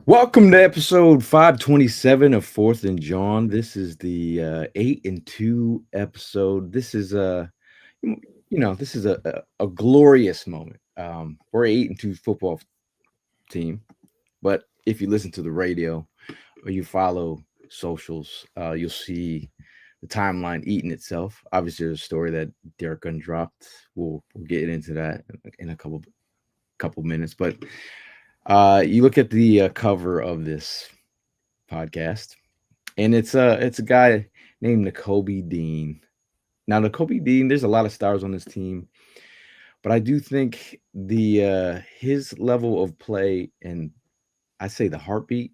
Welcome to episode 527 of Fourth and Jawn. This is the 8-2 episode. This is this is a glorious moment. We're an 8-2 football team, but if you listen to the radio or you follow socials, you'll see the timeline eating itself. Obviously, there's a story that Derek Gunn dropped. We'll get into that in a couple minutes, but you look at the cover of this podcast, and it's a guy named Nakobe Dean. Now, Nakobe Dean, there's a lot of stars on this team, but I do think the his level of play, and I say the heartbeat,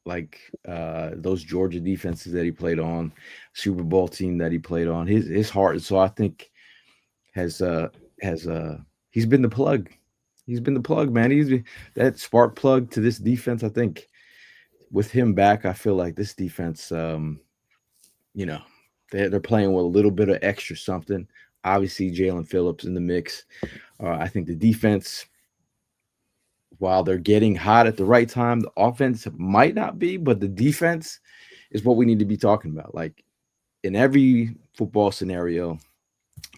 like those Georgia defenses that he played on, Super Bowl team that he played on, his heart. So I think has he's been the plug. He's been the plug, man. He's that spark plug to this defense. I think with him back, I feel like this defense, they're playing with a little bit of extra something. Obviously, Jalen Phillips in the mix. I think the defense, while they're getting hot at the right time, the offense might not be, but the defense is what we need to be talking about. Like in every football scenario,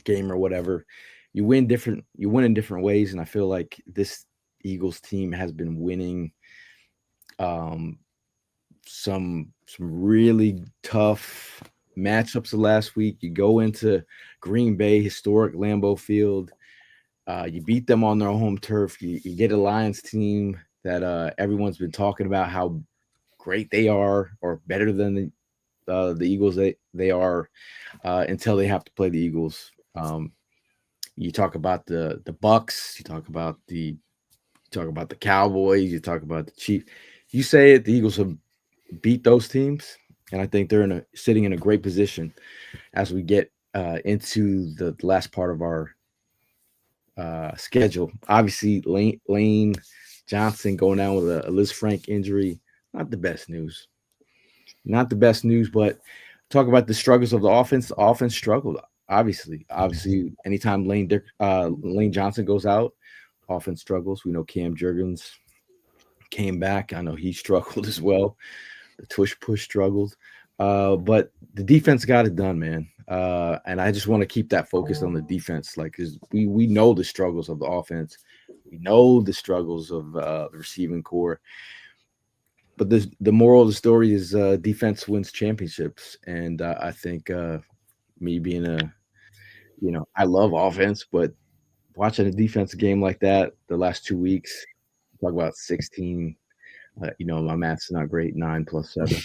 game or whatever, you win in different ways, and I feel like this Eagles team has been winning some really tough matchups the last week. You go into Green Bay, historic Lambeau Field, you beat them on their home turf. You get a Lions team that everyone's been talking about how great they are, or better than the Eagles they are, until they have to play the Eagles. You talk about the Bucks, you talk about the Cowboys, you talk about the Chiefs. You say it, the Eagles have beat those teams, and I think they're sitting in a great position as we get into the last part of our schedule. Obviously, Lane Johnson going down with a Liz Frank injury. Not the best news. But talk about the struggles of the offense. The offense struggled. Obviously, anytime Lane Johnson goes out, offense struggles. We know Cam Jurgens came back. I know he struggled as well. The tush push struggled, but the defense got it done, man. And I just want to keep that focused on the defense, like, because we know the struggles of the offense, we know the struggles of the receiving core. But the moral of the story is defense wins championships, and I think me being I love offense, but watching a defense game like that the last 2 weeks, talk about 16. My math's not great. 9 plus 7.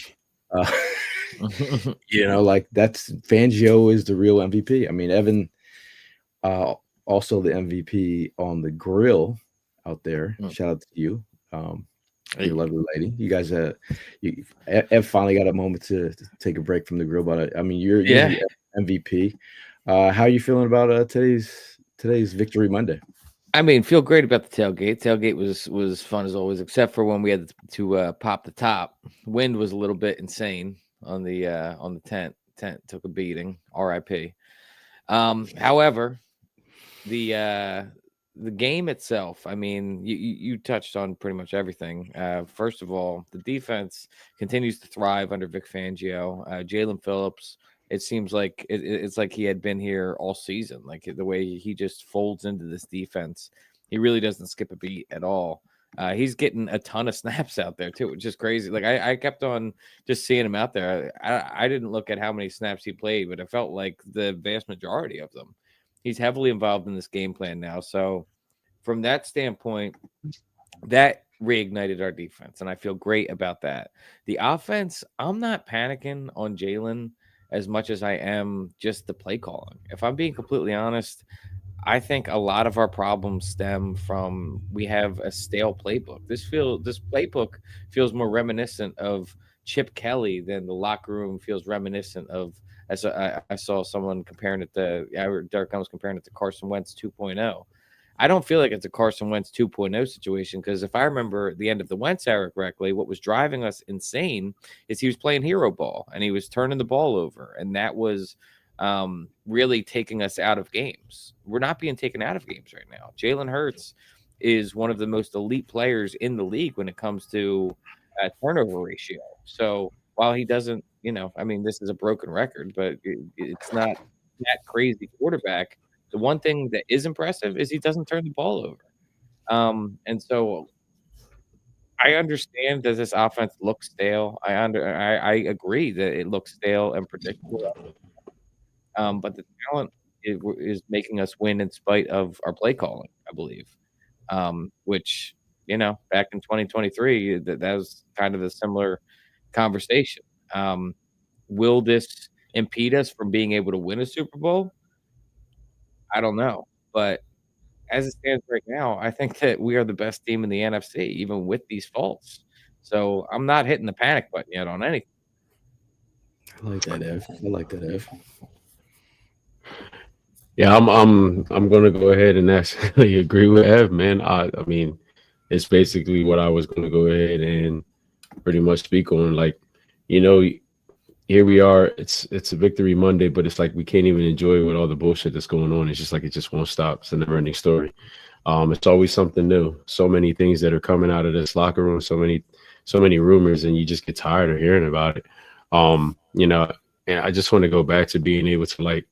Like that's Fangio is the real MVP. I mean, Evan, also the MVP on the grill out there. Shout out to you, your lovely lady. You guys, Ev finally got a moment to take a break from the grill. But I mean, you're the MVP. How are you feeling about today's Victory Monday? I mean, feel great about the tailgate. Tailgate was fun as always, except for when we had to pop the top. Wind was a little bit insane on the tent. Tent took a beating. R.I.P. However, the game itself, I mean, you touched on pretty much everything. First of all, the defense continues to thrive under Vic Fangio. Jalen Phillips, it seems like it's like he had been here all season. Like the way he just folds into this defense, he really doesn't skip a beat at all. He's getting a ton of snaps out there too, which is crazy. Like I kept on just seeing him out there. I didn't look at how many snaps he played, but I felt like the vast majority of them. He's heavily involved in this game plan now. So from that standpoint, that reignited our defense, and I feel great about that. The offense, I'm not panicking on Jalen as much as I am just the play calling. If I'm being completely honest, I think a lot of our problems stem from we have a stale playbook. This playbook feels more reminiscent of Chip Kelly than the locker room feels reminiscent of. I saw someone comparing it to Derek Gunn was comparing it to Carson Wentz 2.0. I don't feel like it's a Carson Wentz 2.0 situation, because if I remember the end of the Wentz era correctly, what was driving us insane is he was playing hero ball and he was turning the ball over, and that was really taking us out of games. We're not being taken out of games right now. Jalen Hurts is one of the most elite players in the league when it comes to turnover ratio. So while he doesn't, I mean, this is a broken record, but it's not that crazy quarterback. The one thing that is impressive is he doesn't turn the ball over. And so I understand that this offense looks stale. I agree that it looks stale and predictable. But the talent is making us win in spite of our play calling, I believe. Which, back in 2023, that was kind of a similar conversation. Will this impede us from being able to win a Super Bowl? I don't know. But as it stands right now, I think that we are the best team in the NFC, even with these faults. So I'm not hitting the panic button yet on anything. I like that, Ev. I like that, Ev. Yeah, I'm gonna go ahead and actually agree with Ev, man. I mean, it's basically what I was gonna go ahead and pretty much speak on. Like, you know, here we are. It's a victory Monday, but it's like we can't even enjoy with all the bullshit that's going on. It's just like it just won't stop. It's a never ending story. It's always something new. So many things that are coming out of this locker room. So many rumors, and you just get tired of hearing about it. And I just want to go back to being able to like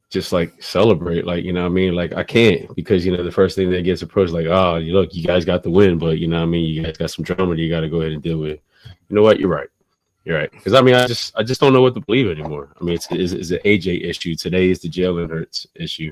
just like celebrate, like, you know what I mean? Like I can't because the first thing that gets approached, like, oh, look, you guys got the win, but you know what I mean, you guys got some drama that you got to go ahead and deal with. You know what? You're right. You're right. Because I mean, I just don't know what to believe anymore. I mean, it's an AJ issue. Today is the Jalen Hurts issue.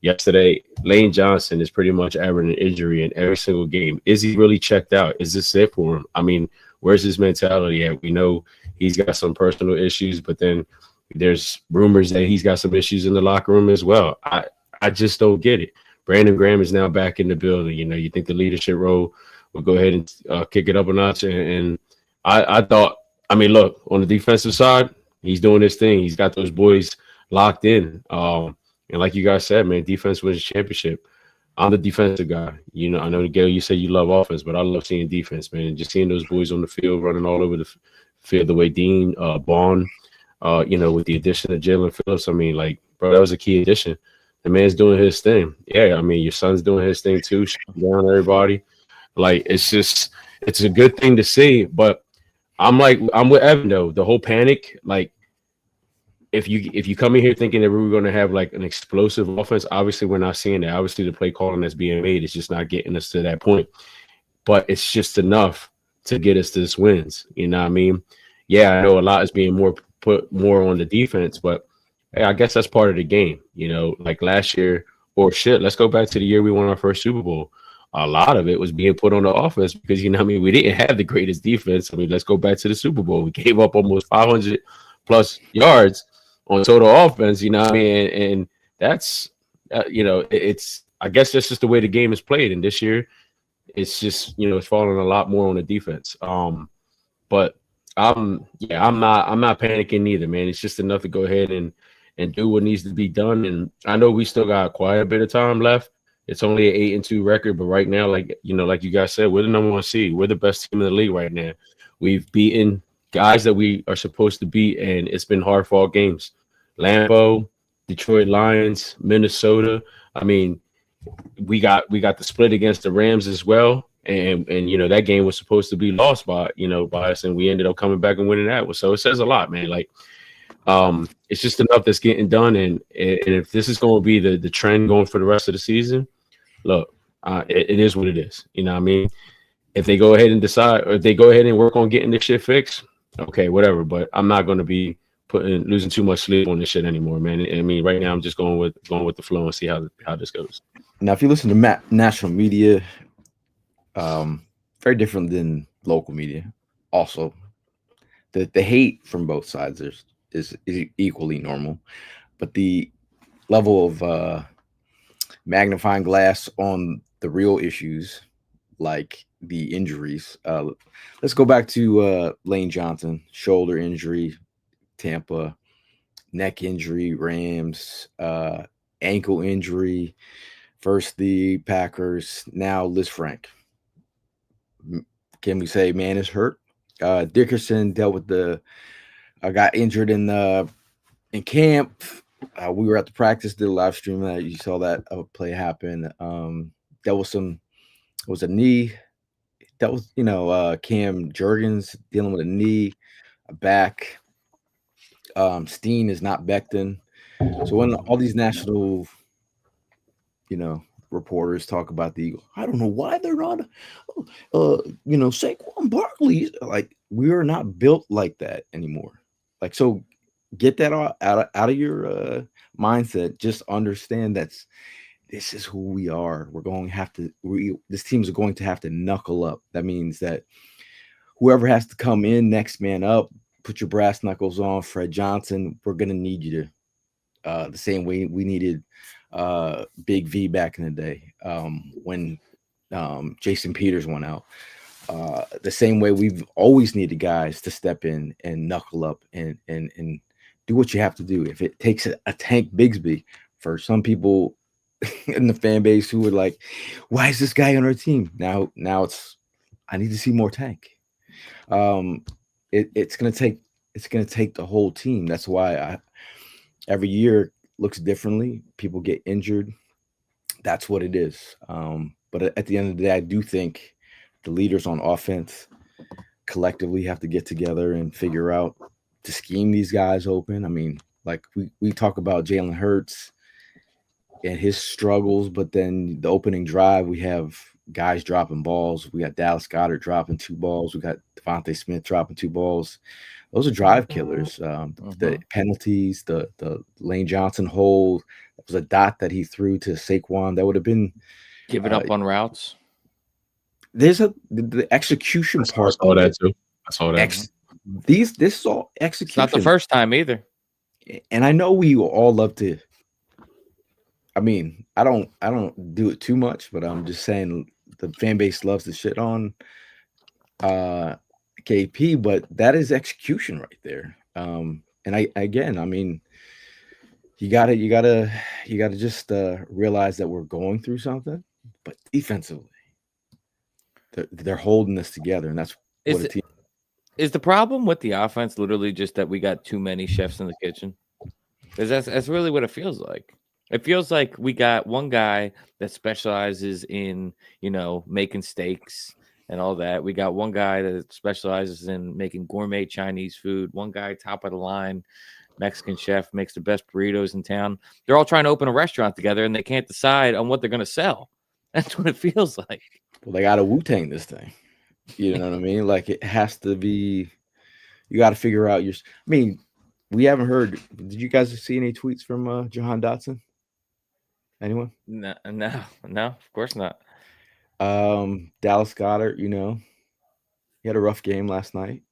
Yesterday, Lane Johnson is pretty much averaging an injury in every single game. Is he really checked out? Is this it for him? I mean, where's his mentality at? We know he's got some personal issues, but then there's rumors that he's got some issues in the locker room as well. I just don't get it. Brandon Graham is now back in the building. You think the leadership role will go ahead and kick it up a notch? And I thought, I mean, look, on the defensive side, he's doing his thing. He's got those boys locked in. And like you guys said, man, defense wins championship. I'm the defensive guy. I know, Gail, you say you love offense, but I love seeing defense, man. And just seeing those boys on the field running all over the field the way Dean, Bond, with the addition of Jalen Phillips. I mean, like, bro, that was a key addition. The man's doing his thing. Yeah, I mean, your son's doing his thing too, shutting down everybody. Like, it's a good thing to see. But I'm with Evan though. The whole panic, like, if you come in here thinking that we were going to have like an explosive offense, obviously we're not seeing that. Obviously, the play calling that's being made is just not getting us to that point. But it's just enough to get us to this wins. You know what I mean? Yeah, I know a lot is being put more on the defense, but hey, I guess that's part of the game. Like last year, or shit, let's go back to the year we won our first Super Bowl. A lot of it was being put on the offense because what I mean, we didn't have the greatest defense. I mean, let's go back to the Super Bowl. We gave up almost 500 plus yards on total offense. What I mean, and that's it's, I guess that's just the way the game is played. And this year, it's just it's falling a lot more on the defense. But I'm not panicking either, man. It's just enough to go ahead and do what needs to be done. And I know we still got quite a bit of time left. It's only an 8-2 record, but right now, like you guys said, we're the number one seed. We're the best team in the league right now. We've beaten guys that we are supposed to beat, and it's been hard fought games. Lambeau, Detroit Lions, Minnesota. I mean, we got the split against the Rams as well. And that game was supposed to be lost by us, and we ended up coming back and winning that one. So it says a lot, man. Like, it's just enough that's getting done, and if this is going to be the trend going for the rest of the season, look, it is what it is. You know what I mean? If they go ahead and decide, or if they go ahead and work on getting this shit fixed, okay, whatever. But I'm not going to be losing too much sleep on this shit anymore, man. I mean, right now I'm just going with the flow and see how this goes. Now, if you listen to national media, very different than local media. Also, the hate from both sides is equally normal, but the level of magnifying glass on the real issues, like the injuries. Let's go back to Lane Johnson, shoulder injury, Tampa, neck injury, Rams, ankle injury, first the Packers, now Liz Frank. Can we say man is hurt? Dickerson dealt with got injured in the in camp, we were at the practice, did a live stream that you saw that play happen. That was a knee. That was Cam Jurgens dealing with a knee, a back. Steen is not Becton. So when all these national, reporters talk about the Eagles, I don't know why they're not, Saquon Barkley. Like, we are not built like that anymore. Like, so get that out of your mindset. Just understand this is who we are. This team's going to have to knuckle up. That means that whoever has to come in next man up, put your brass knuckles on. Fred Johnson, we're going to need you to, the same way we needed Big V back in the day when Jason Peters went out. The same way we've always needed guys to step in and knuckle up and do what you have to do. If it takes a Tank Bigsby, for some people in the fan base who were like, why is this guy on our team? Now it's, I need to see more Tank. It's gonna take the whole team. That's why every year looks differently. People get injured. That's what it is. But at the end of the day, I do think the leaders on offense collectively have to get together and figure out to scheme these guys open. I mean, like we talk about Jalen Hurts and his struggles, but then the opening drive, we have guys dropping balls. We got Dallas Goedert dropping 2 balls. We got Devontae Smith dropping 2 balls. Those are drive killers. The penalties, the Lane Johnson hold, that was a dot that he threw to Saquon. That would have been giving up on routes. There's the execution part. I saw that too. I saw that. This is all execution. It's not the first time either. And I know we all love to. I mean, I don't do it too much, but I'm just saying the fan base loves to shit on KP, but that is execution right there. And I mean, you gotta just realize that we're going through something, but defensively, they're holding us together, and that's what a team. Is the problem with the offense literally just that we got too many chefs in the kitchen? Because that's really what it feels like. It feels like we got one guy that specializes in, making steaks and all that. We got one guy that specializes in making gourmet Chinese food. One guy, top of the line, Mexican chef, makes the best burritos in town. They're all trying to open a restaurant together, and they can't decide on what they're going to sell. That's what it feels like. Well, they got to Wu-Tang this thing. You know what I mean? Like, it has to be. You got to figure out I mean, we haven't heard. Did you guys see any tweets from Jahan Dotson? Anyone? No, of course not. Dallas Goedert, he had a rough game last night.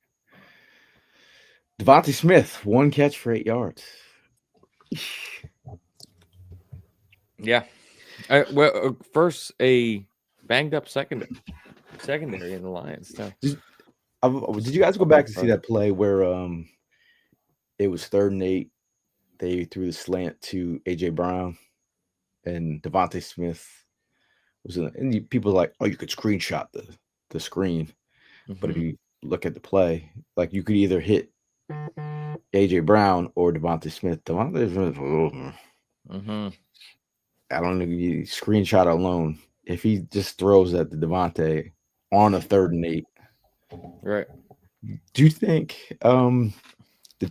Devontae Smith, 1 catch for 8 yards. Yeah. First, a banged up secondary in the Lions. So. Did you guys go back to see that play where it was 3rd and 8? They threw the slant to AJ Brown, and Devontae Smith was in. And people are like, "Oh, you could screenshot the screen," but if you look at the play, like, you could either hit AJ Brown or Devontae Smith. Devontae Smith. I don't know. You screenshot alone. If he just throws at the Devontae on a 3rd and 8. Right. Do you think the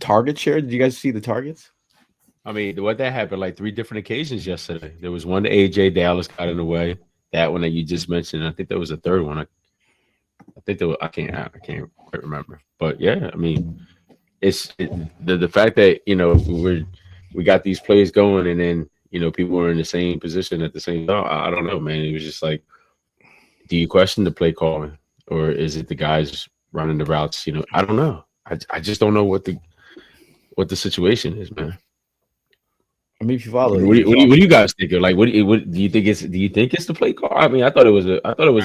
target share? Did you guys see the targets? I mean, what that happened like 3 different occasions yesterday. There was one to AJ, Dallas got in the way. That one that you just mentioned. I think there was a 3rd one. I think there was, I can't quite remember. But yeah, I mean, it's the fact that we got these plays going, and then people were in the same position at the same time. I don't know, man. It was just like, do you question the play calling, or is it the guys running the routes? I don't know. I just don't know what the situation is, man. I mean, if you follow, what do you guys think? Like, what do you think it's? Do you think it's the play call? I mean, I thought it was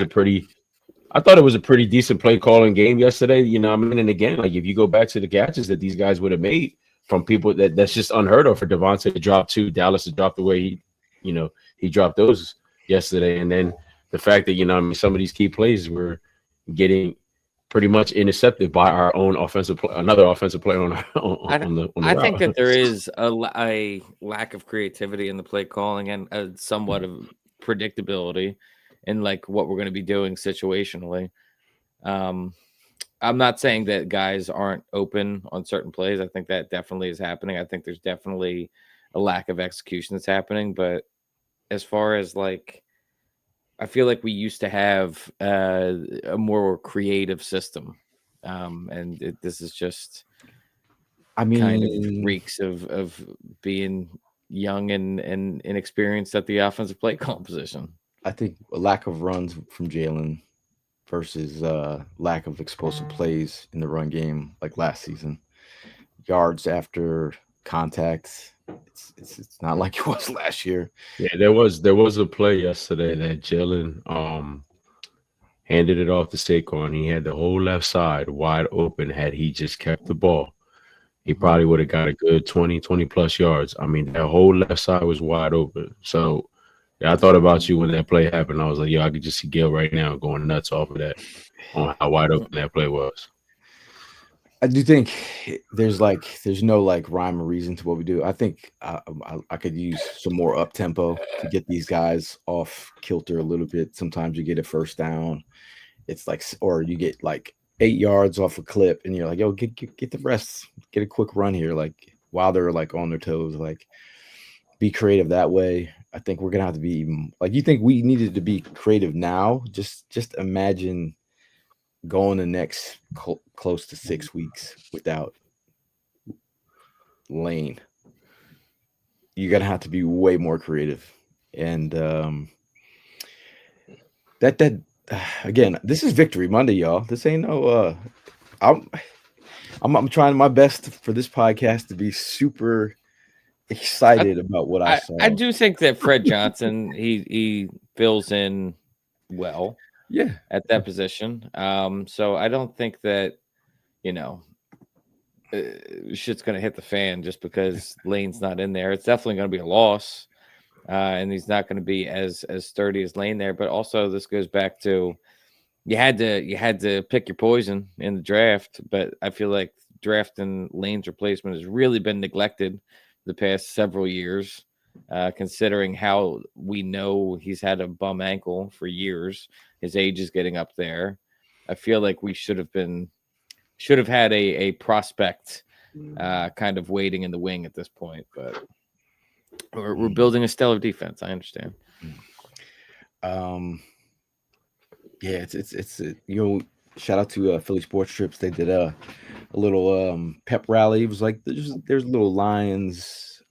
a pretty decent play calling game yesterday. I mean, and again, like, if you go back to the catches that these guys would have made from people that's just unheard of for Devontae to drop 2, Dallas to drop the way he dropped those yesterday, and then the fact that some of these key plays were getting pretty much intercepted by our own another offensive player on the I route. think that there is a lack of creativity in the play calling and somewhat of predictability in like what we're going to be doing situationally. I'm not saying that guys aren't open on certain plays. I think that definitely is happening. I think there's definitely a lack of execution that's happening. But as far as like, I feel like we used to have a more creative system. And this is just I kind of mean, reeks of being young and inexperienced at the offensive play call position. I think a lack of runs from Jalen versus lack of explosive plays in the run game like last season. Yards after contact, it's not like it was last year. Yeah, there was a play yesterday that Jalen handed it off to Saquon. He had the whole left side wide open. Had he just kept the ball, he probably would have got a good 20 plus yards. I mean, that whole left side was wide open. So, yeah, I thought about you when that play happened. I was like, yo, I could just see Gil right now going nuts off of that, on how wide open that play was. I do think there's no like rhyme or reason to what we do. I think I could use some more up tempo to get these guys off kilter a little bit. Sometimes you get a first down. It's like, or you get like 8 yards off a clip, and you're like, yo, get the rest, get a quick run here, like while they're like on their toes, like be creative that way. I think we're gonna have to be like, you think we needed to be creative now? Just imagine going the next close to 6 weeks without Lane. You're gonna have to be way more creative, and that again, this is Victory Monday, y'all. This ain't no. I'm trying my best for this podcast to be super excited about what I saw. I do think that Fred Johnson he fills in well. Yeah, at that position. So I don't think that, shit's going to hit the fan just because Lane's not in there. It's definitely going to be a loss, and he's not going to be as sturdy as Lane there. But also, this goes back to you had to pick your poison in the draft. But I feel like drafting Lane's replacement has really been neglected the past several years. Considering how we know he's had a bum ankle for years, his age is getting up there. I feel like we should have had a prospect kind of waiting in the wing at this point, but we're building a stellar defense. I understand. Yeah, it's shout out to Philly Sports Trips. They did a little pep rally. It was like there's little Lions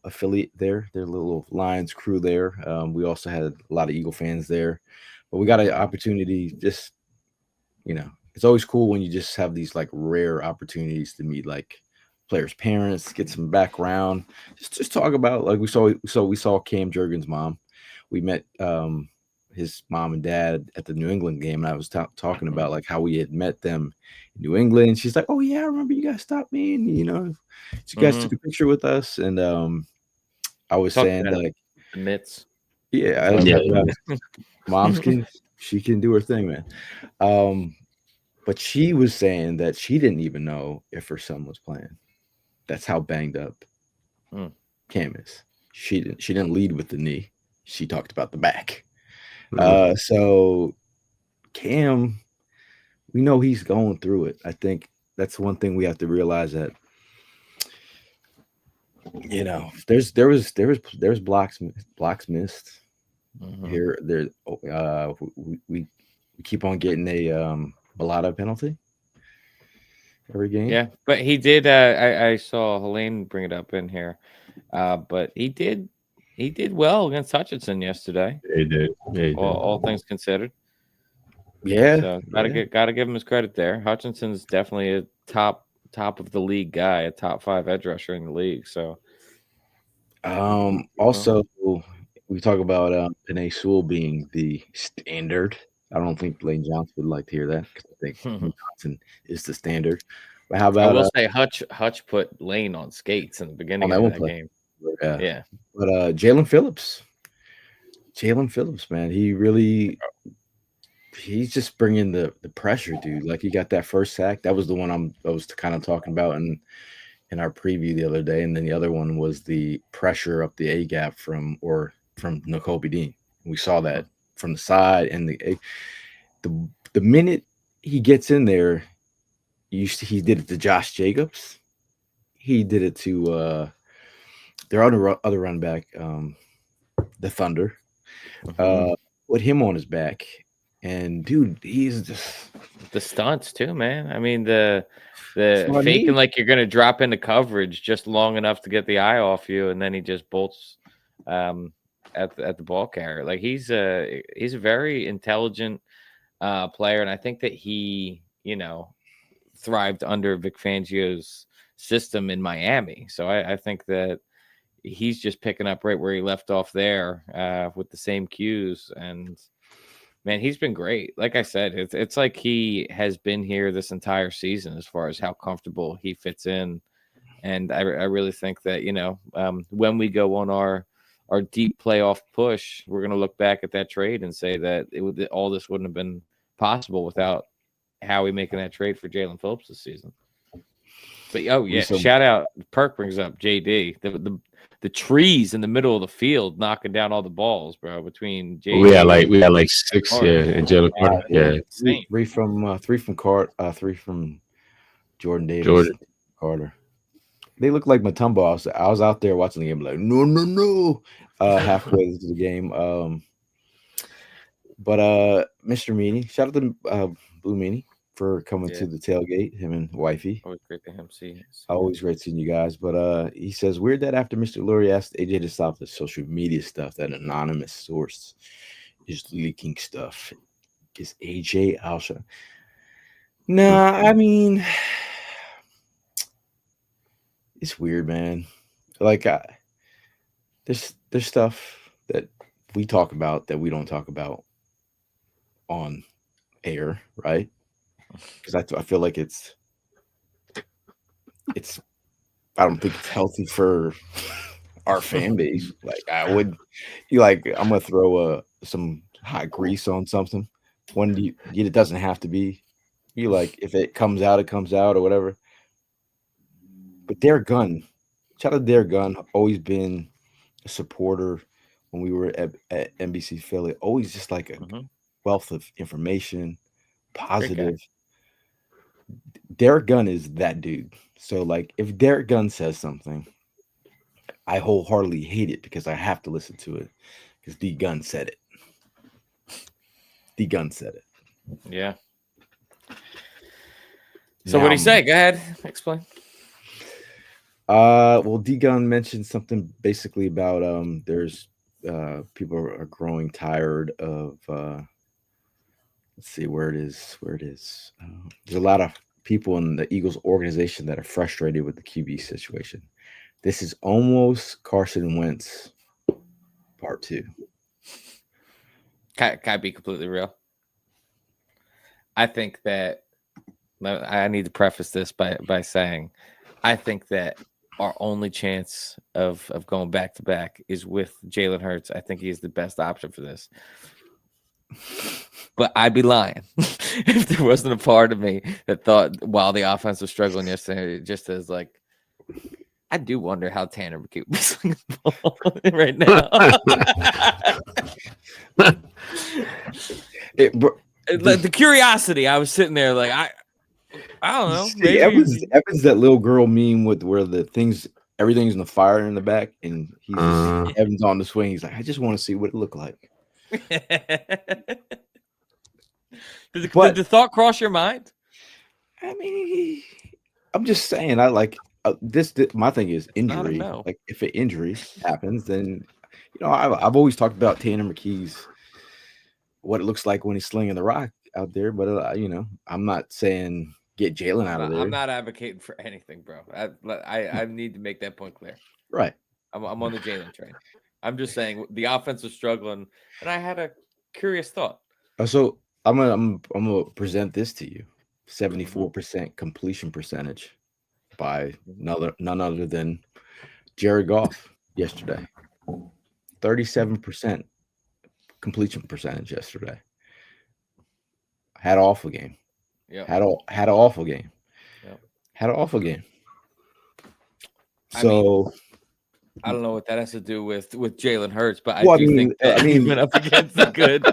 affiliate there, their little Lions crew there. We also had a lot of Eagle fans there, but we got an opportunity. Just it's always cool when you just have these like rare opportunities to meet like players' parents, get some background, just talk about, like, we saw Cam Jurgens' mom. We met his mom and dad at the New England game, and I was talking about like how we had met them in New England. She's like, "Oh yeah, I remember you guys stopped me, and you guys took a picture with us." And I was saying like the mitts. Yeah, I was mom's she can do her thing, man. But she was saying that she didn't even know if her son was playing. That's how banged up Cam is. She didn't lead with the knee. She talked about the back. So Cam, we know he's going through it. I think that's one thing we have to realize, that there was blocks missed here. There we keep on getting a Balada penalty every game. Yeah, but he did. I saw Helene bring it up in here, but he did well against Hutchinson yesterday. He did. All things considered. Yeah, so gotta give him his credit there. Hutchinson's definitely a top of the league guy, a top 5 edge rusher in the league. So, also we talk about Penei Sewell being the standard. I don't think Lane Johnson would like to hear that, because I think Johnson is the standard. But how about I will say Hutch put Lane on skates in the beginning of that game. Yeah. But Jalen Phillips, man, he really he's just bringing the pressure, dude. Like he got that first sack. That was the one I was kind of talking about in our preview the other day, and then the other one was the pressure up the A gap from N'Kobe Dean. We saw that from the side, and the minute he gets in there, he did it to Josh Jacobs. He did it to their other run back, the Thunder. Put him on his back, and dude, he's just the stunts too, man. I mean the what I faking mean. like you're gonna drop into coverage just long enough to get the eye off you, and then he just bolts at the ball carrier. Like he's a very intelligent player, and I think that he thrived under Vic Fangio's system in Miami. So I think that he's just picking up right where he left off there with the same cues. And man, he's been great. Like I said, it's like he has been here this entire season as far as how comfortable he fits in. And I really think that, when we go on our deep playoff push, we're going to look back at that trade and say that all this wouldn't have been possible without Howie making that trade for Jalen Phillips this season. But shout out. Perk brings up JD. The trees in the middle of the field knocking down all the balls, bro. Between JD, we had like 6, and Jalen Carter, three from Jordan Davis, Carter. They look like Mutombo. I was out there watching the game, like no, halfway into the game. But Mr. Meany, shout out to Blue Meany for coming to the tailgate. Him and wifey. Always great to him see. Always great seeing you guys. But he says weird that after Mr. Lurie asked AJ to stop the social media stuff, that anonymous source is leaking stuff. Is AJ Alsha? Nah, I mean, it's weird, man. Like there's stuff that we talk about that we don't talk about on air, right? Because I feel like it's I don't think it's healthy for our fan base. Like I'm gonna throw some hot grease on something when it doesn't have to be. You like, if it comes out, it comes out or whatever. But Derek Gunn, shout out to Derek Gunn, always been a supporter when we were at NBC Philly. Always just like a wealth of information, positive. Derek Gunn is that dude. So like, if Derek Gunn says something, I wholeheartedly hate it because I have to listen to it because D Gunn said it. D Gunn said it. Yeah. So what do you say? Go ahead, explain. Well, D Gunn mentioned something basically about there's people are growing tired of let's see where it is. There's a lot of people in the Eagles organization that are frustrated with the QB situation. This is almost Carson Wentz part 2. Can I be completely real? I think that I need to preface this by saying I think that our only chance of going back to back is with Jalen Hurts. I think he's the best option for this. But I'd be lying if there wasn't a part of me that thought while the offense was struggling yesterday, just as like, I do wonder how Tanner McKee would be swinging the ball right now. The curiosity, I was sitting there like, I don't know. Maybe Evans that little girl meme with where everything's in the fire in the back, and he's Evans on the swing. He's like, I just want to see what it looked like. Did the thought cross your mind? I mean, I'm just saying. I like this. My thing is injury. Like, if an injury happens, then I've always talked about Tanner McKee's what it looks like when he's slinging the rock out there. But I'm not saying get Jalen out of there. I'm not advocating for anything, bro. I need to make that point clear. Right. I'm on the Jalen train. I'm just saying the offense was struggling, and I had a curious thought. So I'm gonna present this to you: 74% completion percentage by none other than Jared Goff yesterday. 37% completion percentage yesterday. had an awful game. Yeah. Had an awful game. Yep. Had an awful game. I So I don't know what that has to do with Jalen Hurts, but Well, I do think that he went up against a good.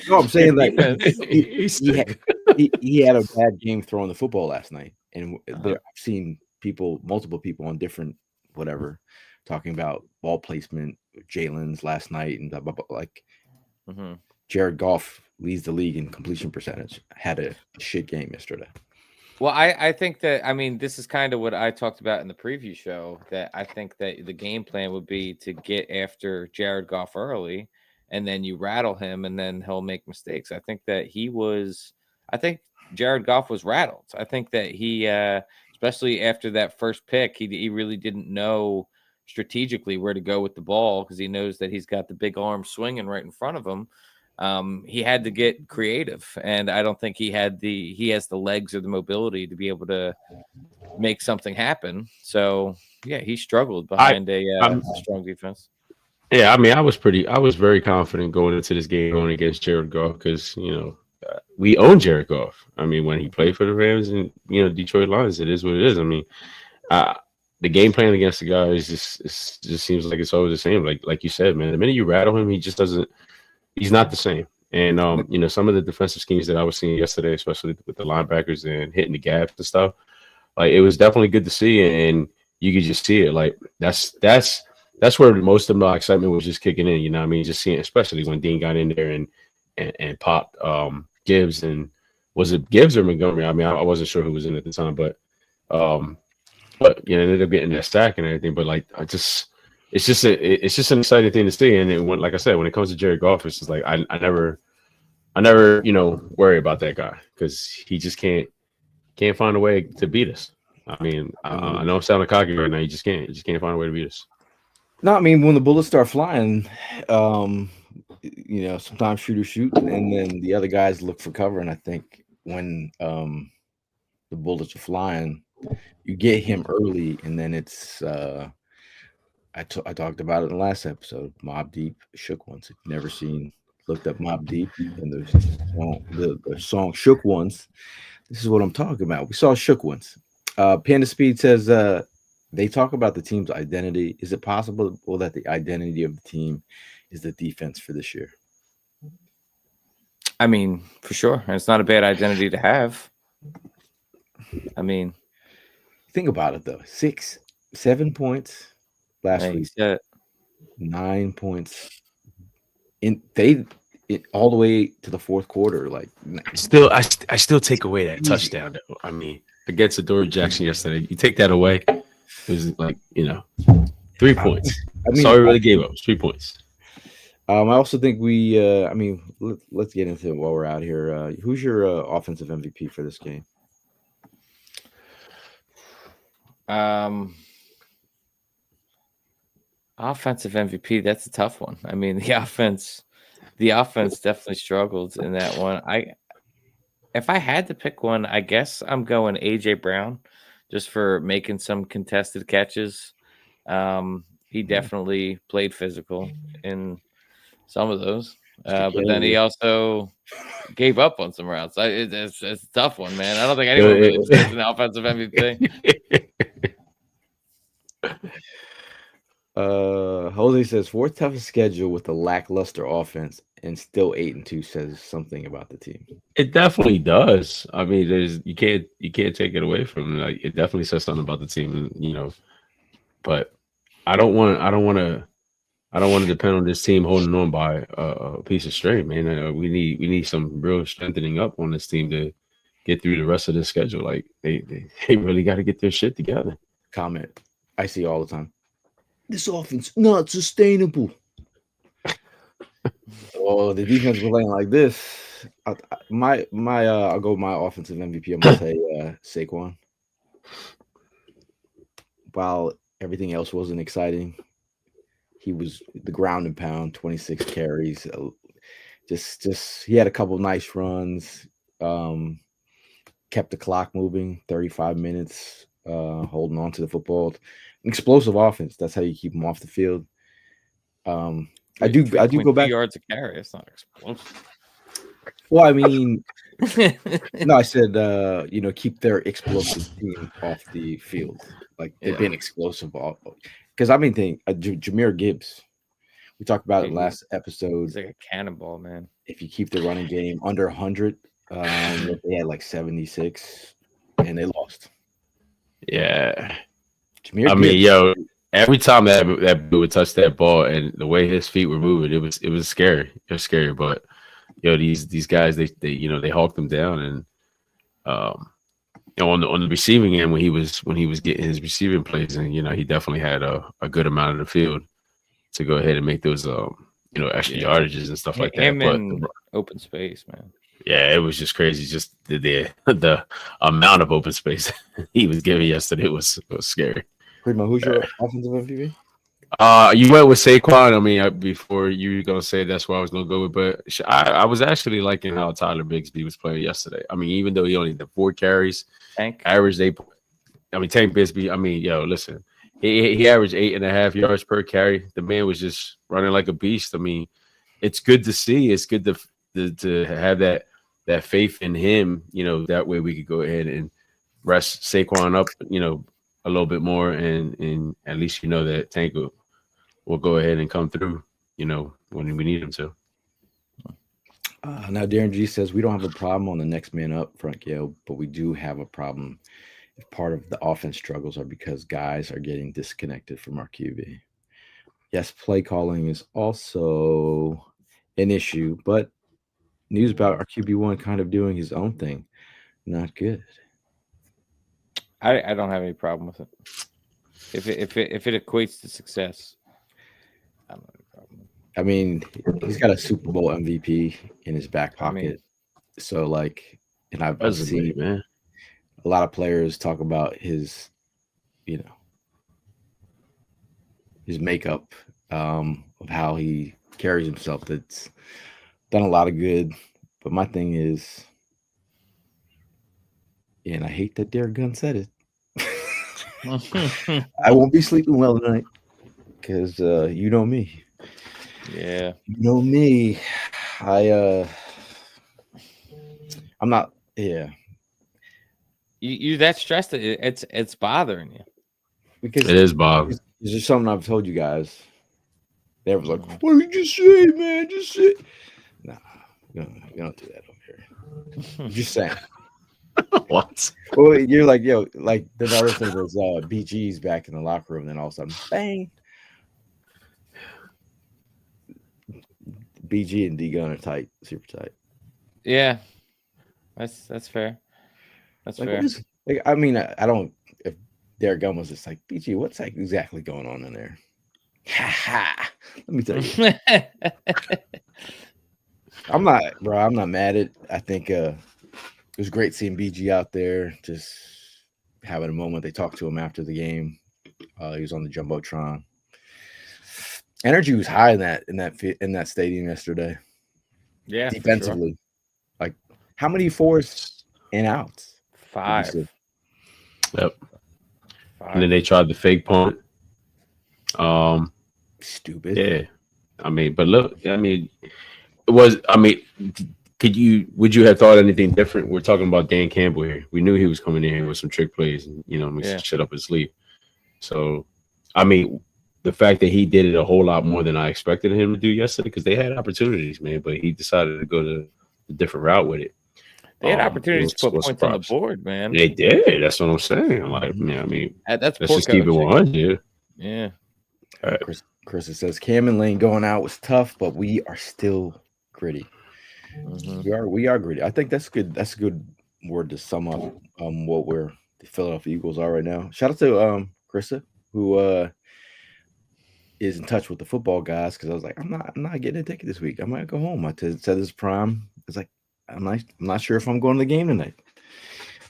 no, I'm saying like defense. he had a bad game throwing the football last night, and I've seen multiple people on different whatever, talking about ball placement, Jalen's last night, and blah, blah, blah. Like Jared Goff leads the league in completion percentage. Had a shit game yesterday. Well, I think that, I mean, this is kind of what I talked about in the preview show, that I think that the game plan would be to get after Jared Goff early, and then you rattle him, and then he'll make mistakes. I think Jared Goff was rattled. I think that he, especially after that first pick, he really didn't know strategically where to go with the ball, because he knows that he's got the big arm swinging right in front of him. He had to get creative, and I don't think he has the legs or the mobility to be able to make something happen. So yeah, he struggled behind a strong defense. Yeah, I mean, I was very confident going into this game going against Jared Goff, because we own Jared Goff. I mean, when he played for the Rams and Detroit Lions, it is what it is. I mean, the game plan against the guy is just seems like it's always the same. Like you said, man, the minute you rattle him, he just doesn't. He's not the same. And, some of the defensive schemes that I was seeing yesterday, especially with the linebackers and hitting the gaps and stuff, like, it was definitely good to see. And you could just see it. Like, that's where most of my excitement was just kicking in. You know what I mean? Just seeing, especially when Dean got in there and popped Gibbs. And was it Gibbs or Montgomery? I mean, I wasn't sure who was in at the time, but ended up getting that stack and everything. But like, it's just an exciting thing to see. And like I said, when it comes to Jared Goff, it's just like I never worry about that guy, because he just can't find a way to beat us. I mean, I know I'm sounding cocky right now. You just can't find a way to beat us. No, I mean, when the bullets start flying, sometimes shooters shoot, and then the other guys look for cover. And I think when the bullets are flying, you get him early, and then it's I talked about it in the last episode. Mobb Deep, Shook Ones. If you've never looked up Mobb Deep and the song Shook Ones, this is what I'm talking about. We saw Shook Ones. Panda Speed says they talk about the team's identity. Is it possible that the identity of the team is the defense for this year? I mean, for sure. And it's not a bad identity to have. I mean, think about it though. 7 points. Last week, 9 points. All the way to the fourth quarter. Like, I still take away that touchdown though. I mean, against Adoree Jackson yesterday, you take that away, it was like 3 points. That's all we really gave up was 3 points. I also think let's get into it while we're out here. Who's your offensive MVP for this game? Offensive MVP, that's a tough one. I mean, the offense definitely struggled in that one. If I had to pick one, I guess I'm going AJ Brown, just for making some contested catches. He definitely played physical in some of those, but then he also gave up on some routes. It's a tough one, man. I don't think anyone really deserves an offensive MVP. Jose says fourth toughest schedule with a lackluster offense, and still 8-2 says something about the team. It definitely does. I mean, you can't take it away from it. Like, it definitely says something about the team, But I don't want to depend on this team holding on by a piece of string, man. We need some real strengthening up on this team to get through the rest of the schedule. Like, they really got to get their shit together. Comment I see all the time. This offense not sustainable. Oh, the defense was playing like this. I'll go with my offensive MVP. I'm gonna say Saquon. While everything else wasn't exciting, he was the ground and pound, 26 carries. Just he had a couple nice runs. Kept the clock moving. 35 minutes. Holding on to the football. Explosive offense. That's how you keep them off the field. I do go back. Yards a carry. It's not explosive. Well, I mean, No, I said, keep their explosive team off the field. Like they've Yeah. been explosive all because I mean, Jameer Gibbs. We talked about it Dude, last episode. He's like a cannonball, man. If you keep the running game under 100, they had like 76, and they lost. Yeah. Jameer I Gibbs. mean, yo, every time that dude would touch that ball and the way his feet were moving, it was scary. It was scary. But these guys, they hawked him down, and on the receiving end when he was getting his receiving plays, and he definitely had a good amount of the field to go ahead and make those extra yardages and stuff like that. Him But in open space, man. yeah, it was just crazy. Just the amount of open space he was giving yesterday was scary. Primo, who's your offensive MVP? You went with Saquon. I mean, before you were gonna say that's what I was gonna go with, but I was actually liking how Tyler Bigsby was playing yesterday. I mean, even though he only did 4 carries, Tank Tank Bigsby. I mean, listen, he averaged 8.5 yards per carry. The man was just running like a beast. I mean, it's good to see. It's good to have that faith in him. That way we could go ahead and rest Saquon up. A little bit more, and at least that Tank will go ahead and come through, when we need him to. Now, Darren G says we don't have a problem on the next man up front, but we do have a problem if part of the offense struggles are because guys are getting disconnected from our QB. Yes, play calling is also an issue, but news about our QB1 kind of doing his own thing, not good. I don't have any problem with it. If it equates to success, I don't have any problem. I mean, he's got a Super Bowl MVP in his back pocket. So, and I've seen man. A lot of players talk about his makeup of how he carries himself. That's done a lot of good. But my thing is, and I hate that Derek Gunn said it, I won't be sleeping well tonight because you know me. Yeah, you know me. I'm not. Yeah, you that stressed that it's bothering you because it is bothering. Is there something I've told you guys? They was like, "What did you say, man? Just say." Nah, you don't do that over here. Just saying. What? Well, you're like, yo, like the other thing was BG's back in the locker room, then all of a sudden, bang. BG and D Gun are tight, super tight. Yeah, that's fair. That's fair. I mean, I don't. If Derek Gunn was just like BG, what's exactly going on in there? Ha ha. Let me tell you, I'm not mad at. I think it was great seeing BG out there, just having a moment. They talked to him after the game. He was on the jumbotron. Energy was high in that stadium yesterday. Yeah, defensively, sure. Like how many 4s and outs? 5. Yep. 5. And then they tried the fake punt. Stupid. Yeah. I mean, but look, I mean, it was. I mean, would you have thought anything different? We're talking about Dan Campbell here. We knew he was coming in here with some trick plays and shut up his sleeve. So, I mean, the fact that he did it a whole lot more than I expected him to do yesterday, because they had opportunities, man, but he decided to go to a different route with it. They had opportunities to put points on the board, man. They did. That's what I'm saying. Like, yeah, I mean, that's let's just keep it 100. Yeah. Chris says Cam and Lane going out was tough, but we are still gritty. Mm-hmm. We are gritty. I think that's good. That's a good word to sum up what the Philadelphia Eagles are right now. Shout out to Krista, who is in touch with the football guys, because I was like, I'm not getting a ticket this week. I might go home. I said this prime. It's like I'm not sure if I'm going to the game tonight.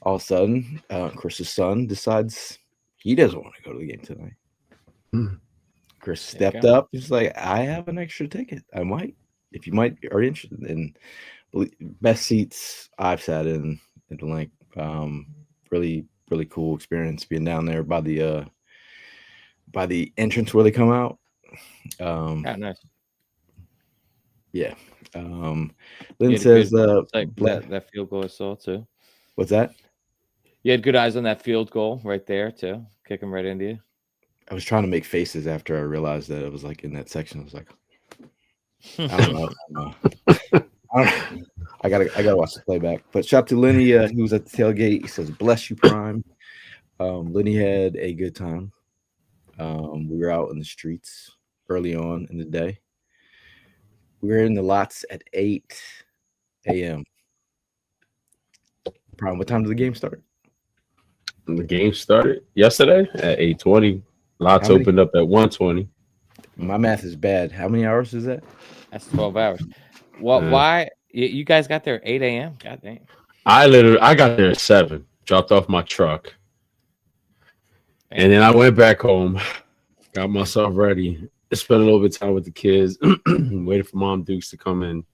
All of a sudden, Chris's son decides he doesn't want to go to the game tonight. Chris stepped up. He's like, I have an extra ticket. I might, if you are interested in best seats I've sat in at the link. Really, really cool experience being down there by the entrance where they come out. Nice. Yeah. You Lynn had a says, good sight for ble- that field goal I saw too. what's that? You had good eyes on that field goal right there too, kick him right into you. I was trying to make faces after I realized that it was like in that section. I was like, I don't know. I gotta watch the playback. But shout out to Lenny. He was at the tailgate. He says, "Bless you, Prime." Lenny had a good time. We were out in the streets early on in the day. We were in the lots at 8 a.m. Prime, what time did the game start? The game started yesterday at 8:20. Lots How many? opened up at 1:20. My math is bad. How many hours is that? That's 12 hours. What? Why? You guys got there at 8 a.m.? God damn. I got there at 7. Dropped off my truck, and then I went back home, got myself ready, spent a little bit of time with the kids, waited for Mom Dukes to come and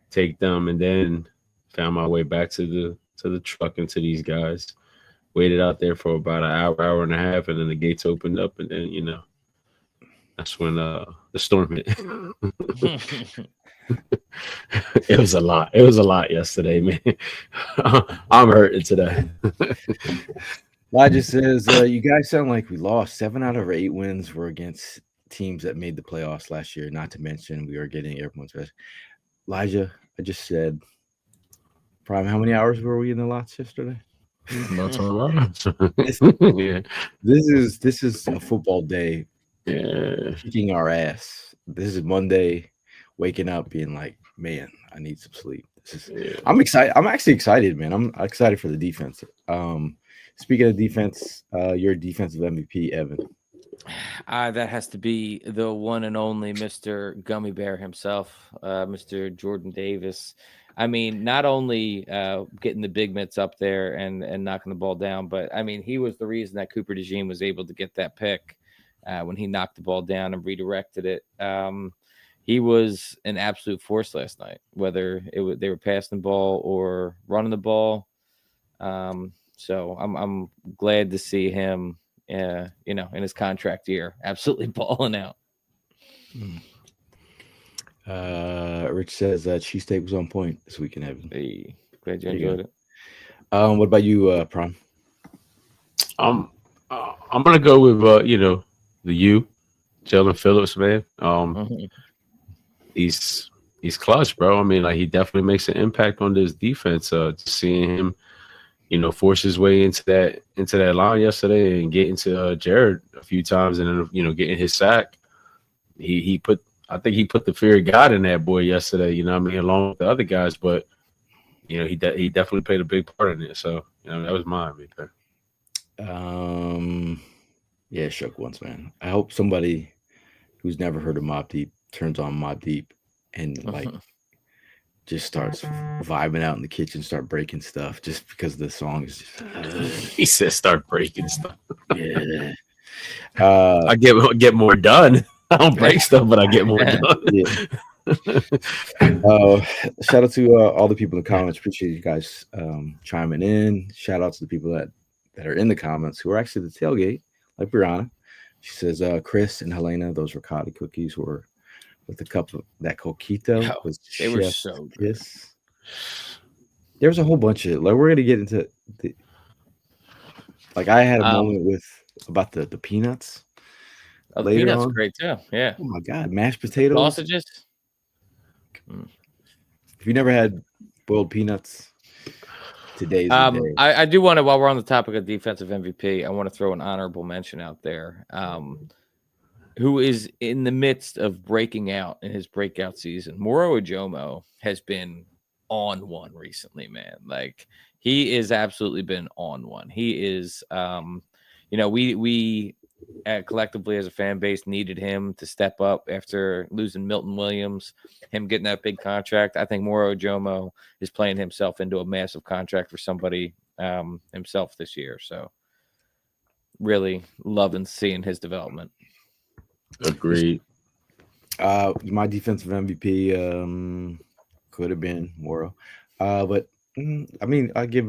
take them, and then found my way back to the truck and to these guys. Waited out there for about an hour and a half, and then the gates opened up, and then that's when the storm hit. It was a lot. It was a lot yesterday, man. I'm hurting today. Elijah says, you guys sound like we lost. 7 out of 8 wins were against teams that made the playoffs last year. Not to mention we are getting everyone's best. Elijah, I just said, Prime, how many hours were we in the lots yesterday? About 12 hours. Yeah. This is a football day. Yeah. Kicking our ass. This is Monday, waking up being like, man, I need some sleep. I'm excited. I'm actually excited, man. I'm excited for the defense. Speaking of defense, your defensive MVP, Evan. That has to be the one and only Mr. Gummy Bear himself, Mr. Jordan Davis. I mean, not only getting the big mitts up there and knocking the ball down, but I mean, he was the reason that Cooper DeJean was able to get that pick when he knocked the ball down and redirected it. He was an absolute force last night, whether they were passing the ball or running the ball. So I'm glad to see him, in his contract year, absolutely balling out. Rich says that cheesesteak was on point this weekend, Evan. Hey, glad you enjoyed it. What about you, Prom? I'm gonna go with the Jalen Phillips, man. He's clutch, bro. I mean, like, he definitely makes an impact on this defense. Just seeing him, force his way into that line yesterday and get into Jared a few times, and then getting his sack. I think he put the fear of God in that boy yesterday. Along with the other guys, but he definitely played a big part in it. So that was mine right there. Yeah, shook once, man. I hope somebody who's never heard of Mobb Deep turns on Mobb Deep and like just starts vibing out in the kitchen, start breaking stuff just because the song is just He said start breaking stuff. Yeah. I get more done. I don't break stuff, but I get more done. Yeah. Shout out to all the people in the comments. Appreciate you guys chiming in. Shout out to the people that are in the comments who are actually the tailgate, like Brianna. She says, Chris and Helena, those ricotta cookies were with a cup of that coquito. They were so good. There's a whole bunch of like we're gonna get into the like I had a moment with about the peanuts. The peanuts great too. Yeah. Oh my god, mashed potatoes, sausages. If you never had boiled peanuts, today's the day. I do want to, while we're on the topic of defensive MVP, I want to throw an honorable mention out there. Who is in the midst of breaking out in his breakout season. Moro Ojomo has been on one recently, man. Like, he is absolutely been on one. He is, we collectively as a fan base needed him to step up after losing Milton Williams, him getting that big contract. I think Moro Ojomo is playing himself into a massive contract for somebody himself this year. So really loving seeing his development. Agreed. My defensive MVP could have been Moro, but I mean, I do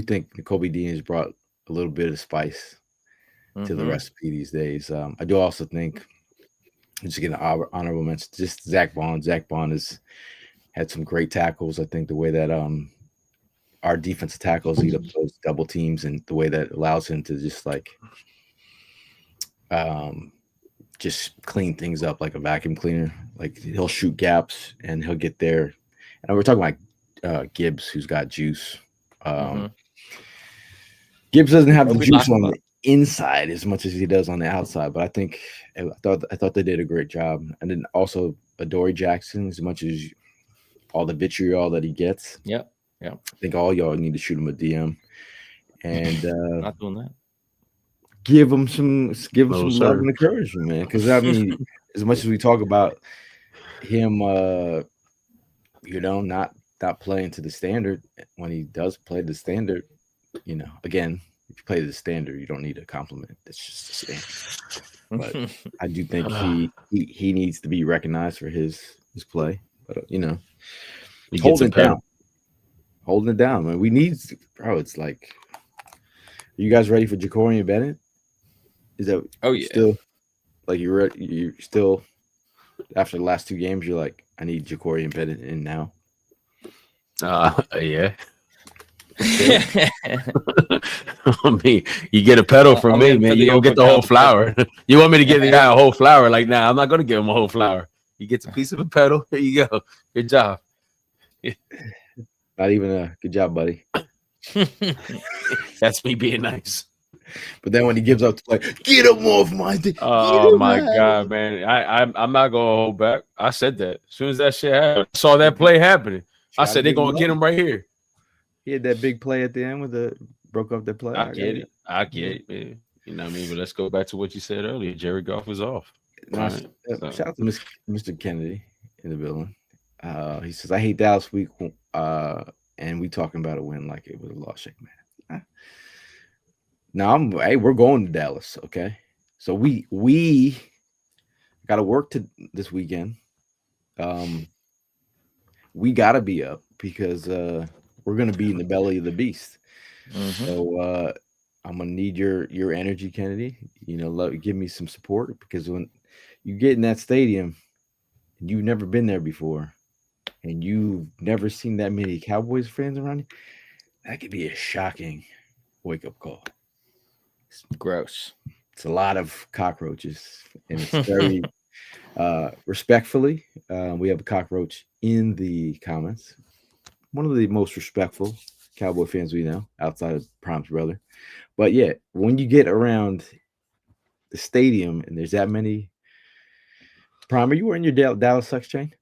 think Nakobe Dean has brought a little bit of spice to the recipe these days. I do also think Just getting an honorable mention. Just Zach Bond. Zach Bond has had some great tackles. I think the way that our defensive tackles eat up those double teams, and the way that allows him to just just clean things up like a vacuum cleaner. Like he'll shoot gaps and he'll get there. And we're talking about Gibbs, who's got juice. Gibbs doesn't have the juice on the inside as much as he does on the outside, but I thought they did a great job. And then also Adoree Jackson, as much as all the vitriol that he gets. Yeah. I think all y'all need to shoot him a DM and not doing that. Give him some love and encouragement, man. Because I mean, as much as we talk about him, not playing to the standard, when he does play the standard, again, if you play the standard, you don't need a compliment. That's just the standard. But I do think he needs to be recognized for his play. But holding it down, man. We need, bro. It's like, are you guys ready for Jacorian Bennett? Is that still like you're still after the last two games? You're like, I need Jacorian Bennett in now. Yeah. I mean, you get a pedal from me, man. You don't get the whole flower. You want me to give the guy a whole flower? Like, nah, I'm not gonna give him a whole flower. He gets a piece of a pedal. Here you go. Good job. Not even a good job, buddy. That's me being nice. But then when he gives up to play, get him off my thing. Oh my God, man. I'm not gonna hold back. I said that. As soon as that shit happened, I saw that play happening. I said they're gonna get him right here. He had that big play at the end with the broke up the play. I get it, man. You know what I mean? But let's go back to what you said earlier. Jared Goff was off. Shout out to Mr. Kennedy in the building. He says, I hate Dallas week, and we talking about a win like it was a loss. Shake, man. Now we're going to Dallas, okay? So we got to work this weekend. We got to be up because we're going to be in the belly of the beast. Mm-hmm. So I'm going to need your energy, Kennedy. Give me some support, because when you get in that stadium and you've never been there before and you've never seen that many Cowboys fans around you, that could be a shocking wake-up call. It's gross. It's a lot of cockroaches, and it's very respectfully. We have a cockroach in the comments. One of the most respectful Cowboy fans we know, outside of Prime's brother. But yeah, when you get around the stadium and there's that many. Prime, are you wearing your Dallas Sucks chain?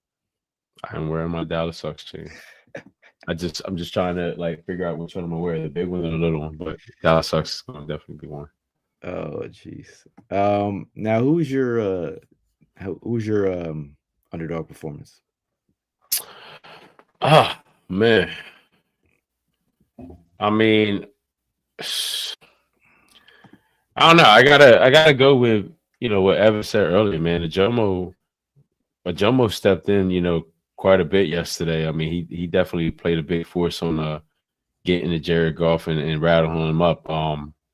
I'm wearing my Dallas Sucks chain. I'm just trying to figure out which one I'm gonna wear, the big one or the little one. But Dallas Sucks is gonna definitely be one. Oh jeez. Now who's your underdog performance? Man. I mean, I don't know. I gotta go with what Evan said earlier, man. Ajomo stepped in, quite a bit yesterday. I mean, he definitely played a big force on getting to Jared Goff and rattling him up.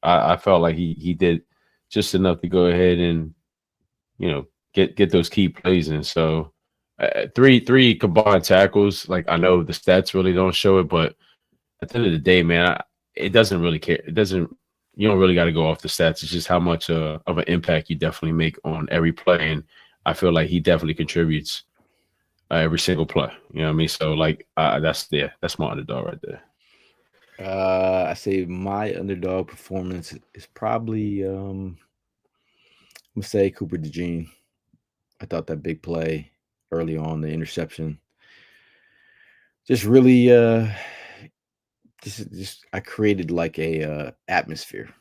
I felt like he did just enough to go ahead and get those key plays in. So three combined tackles. Like, I know the stats really don't show it, but at the end of the day, man, it doesn't really care. You don't really got to go off the stats. It's just how much of an impact you definitely make on every play. And I feel like he definitely contributes every single play. You know what I mean? So that's my underdog right there. I say my underdog performance is probably I'm gonna say Cooper DeJean. I thought that big play early on, the interception, just really just I created like a atmosphere.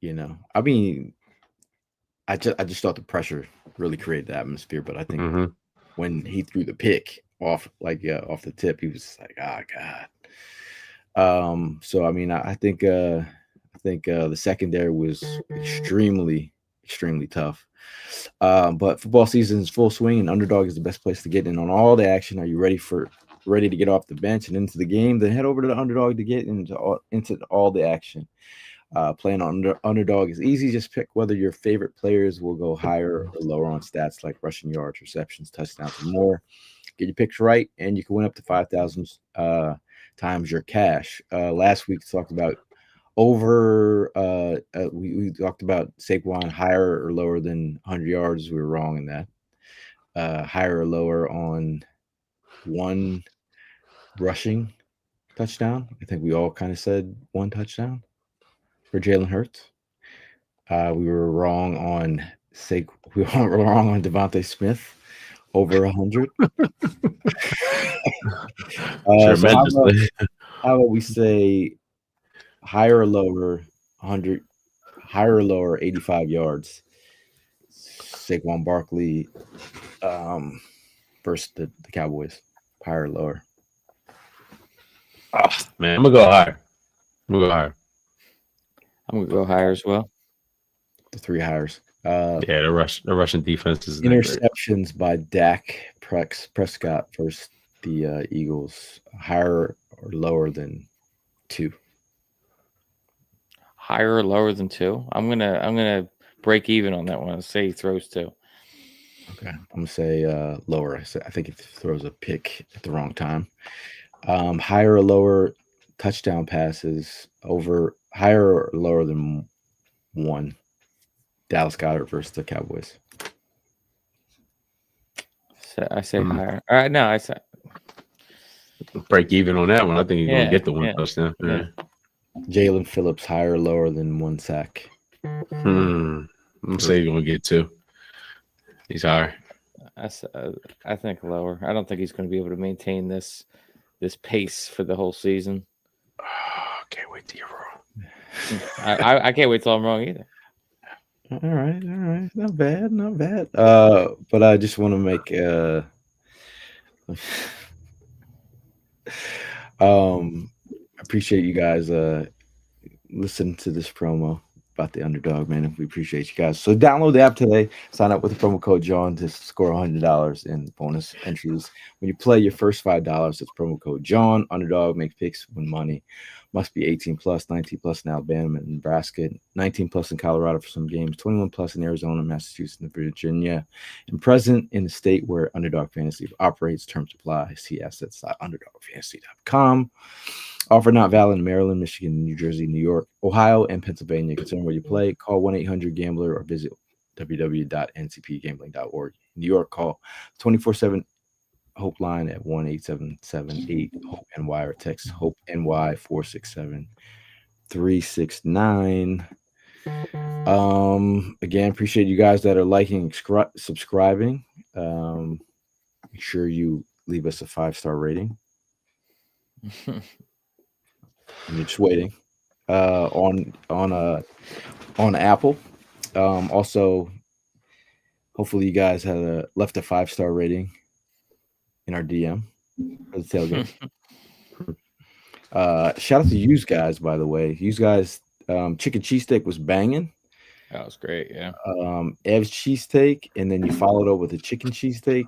I mean, I just thought the pressure really created the atmosphere, but I think when he threw the pick off the tip, he was like, oh God. So I mean, I think the secondary was extremely tough. But football season is full swing, and underdog is the best place to get in on all the action. Are you ready to get off the bench and into the game? Then head over to the underdog to get into all the action. Playing on underdog is easy. Just pick whether your favorite players will go higher or lower on stats like rushing yards, receptions, touchdowns, and more. Get your picks right, and you can win up to 5,000 times your cash. Last week talked about we talked about Saquon higher or lower than 100 yards. We were wrong in that. Higher or lower on one rushing touchdown. I think we all kind of said one touchdown for Jalen Hurts. We were wrong on we were wrong on Devontae Smith over 100. Tremendously. How about we say higher or lower 100, higher or lower 85 yards? Saquon Barkley versus the Cowboys. Higher or lower? Oh, man, I'm gonna go higher. I'm gonna go higher as well. The three hires. Yeah, the Russian defense is interceptions by Dak Prescott versus the Eagles. Higher or lower than 2? Higher or lower than 2? I'm gonna break even on that one. Say he throws 2. Okay, I'm gonna say lower. I think it throws a pick at the wrong time. Higher or lower touchdown passes over higher or lower than 1. Dallas Goedert versus the Cowboys. So I say higher. All right, no, I say break even on that one. I think he's gonna get the one touchdown. Yeah. Jalen Phillips higher or lower than 1 sack. I'm saying he's gonna get 2. He's higher. I think lower. I don't think he's going to be able to maintain this pace for the whole season. Oh, can't wait till you're wrong. I can't wait till I'm wrong either. All right, not bad. But I just want to make appreciate you guys listening to this promo about the underdog, man. We appreciate you guys. So download the app today. Sign up with the promo code Jawn to score $100 in bonus entries. When you play your first $5, it's promo code Jawn. Underdog, make picks, win money. Must be 18 plus, 19 plus in Alabama and Nebraska, 19 plus in Colorado for some games, 21 plus in Arizona, Massachusetts, and Virginia, and present in the state where Underdog Fantasy operates. Terms apply. See assets.underdogfantasy.com. Offer not valid in Maryland, Michigan, New Jersey, New York, Ohio, and Pennsylvania. Concern where you play. Call 1-800-GAMBLER or visit www.ncpgambling.org. New York, call 24/7 Hope line at 1-877-8-HOPE-NY or text HOPE-NY 467-369. Again, appreciate you guys that are liking, subscribing. Make sure you leave us a 5-star rating. And you're just waiting on Apple. Also, hopefully you guys had left a 5-star rating in our DM for the tailgate. Shout out to you guys, by the way. You guys, chicken cheesesteak was banging. That was great, yeah. Ev's cheesesteak, and then you followed up with a chicken cheesesteak,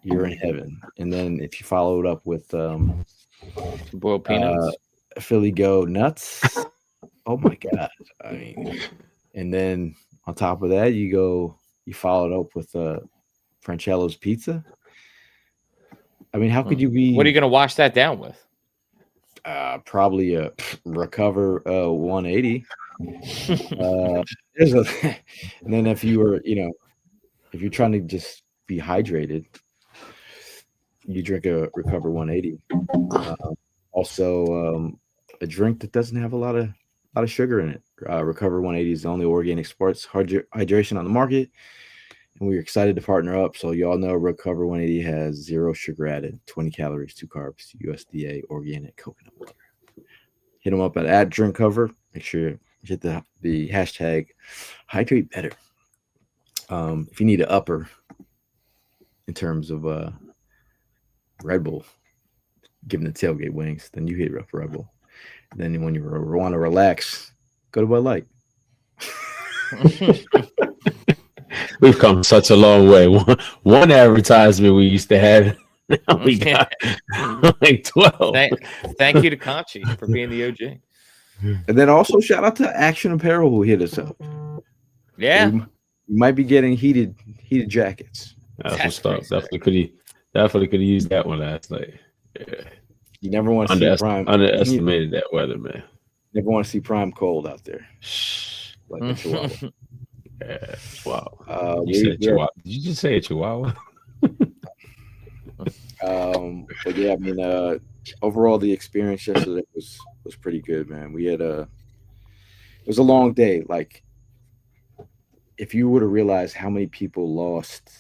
you're in heaven. And then if you followed up with boiled peanuts, Philly Go nuts. Oh my god! I mean, and then on top of that, you followed up with Francello's pizza. I mean, how could you be? What are you going to wash that down with? Probably a Recover 180. And then if you were, if you're trying to just be hydrated, you drink a Recover 180. Also, a drink that doesn't have a lot of sugar in it. Recover 180 is the only organic sports hydration on the market, and we're excited to partner up. So y'all know Recover 180 has 0 sugar added, 20 calories, 2 carbs, USDA organic coconut water. Hit them up at @drinkcover. Make sure you hit the hashtag hydrate better. If you need an upper in terms of Red Bull, giving the tailgate wings, then you hit up Red Bull. Then when you want to relax, go to Bud Light. We've come such a long way. One advertisement we used to have, now we got like 12. Thank you to Conchi for being the OG. And then also shout out to Action Apparel who hit us up. Yeah, We might be getting heated jackets. That's That's what's up. pretty sick. Definitely could have used that one last night. Yeah. You never want to see Prime. You Underestimated that weather, man. never want to see Prime cold out there, Shh. like a Chihuahua. Yeah, wow. You We said Chihuahua. Did you just say a Chihuahua? but yeah, I mean, overall the experience yesterday was pretty good, man. We had it was a long day. Like, if you would have realized how many people lost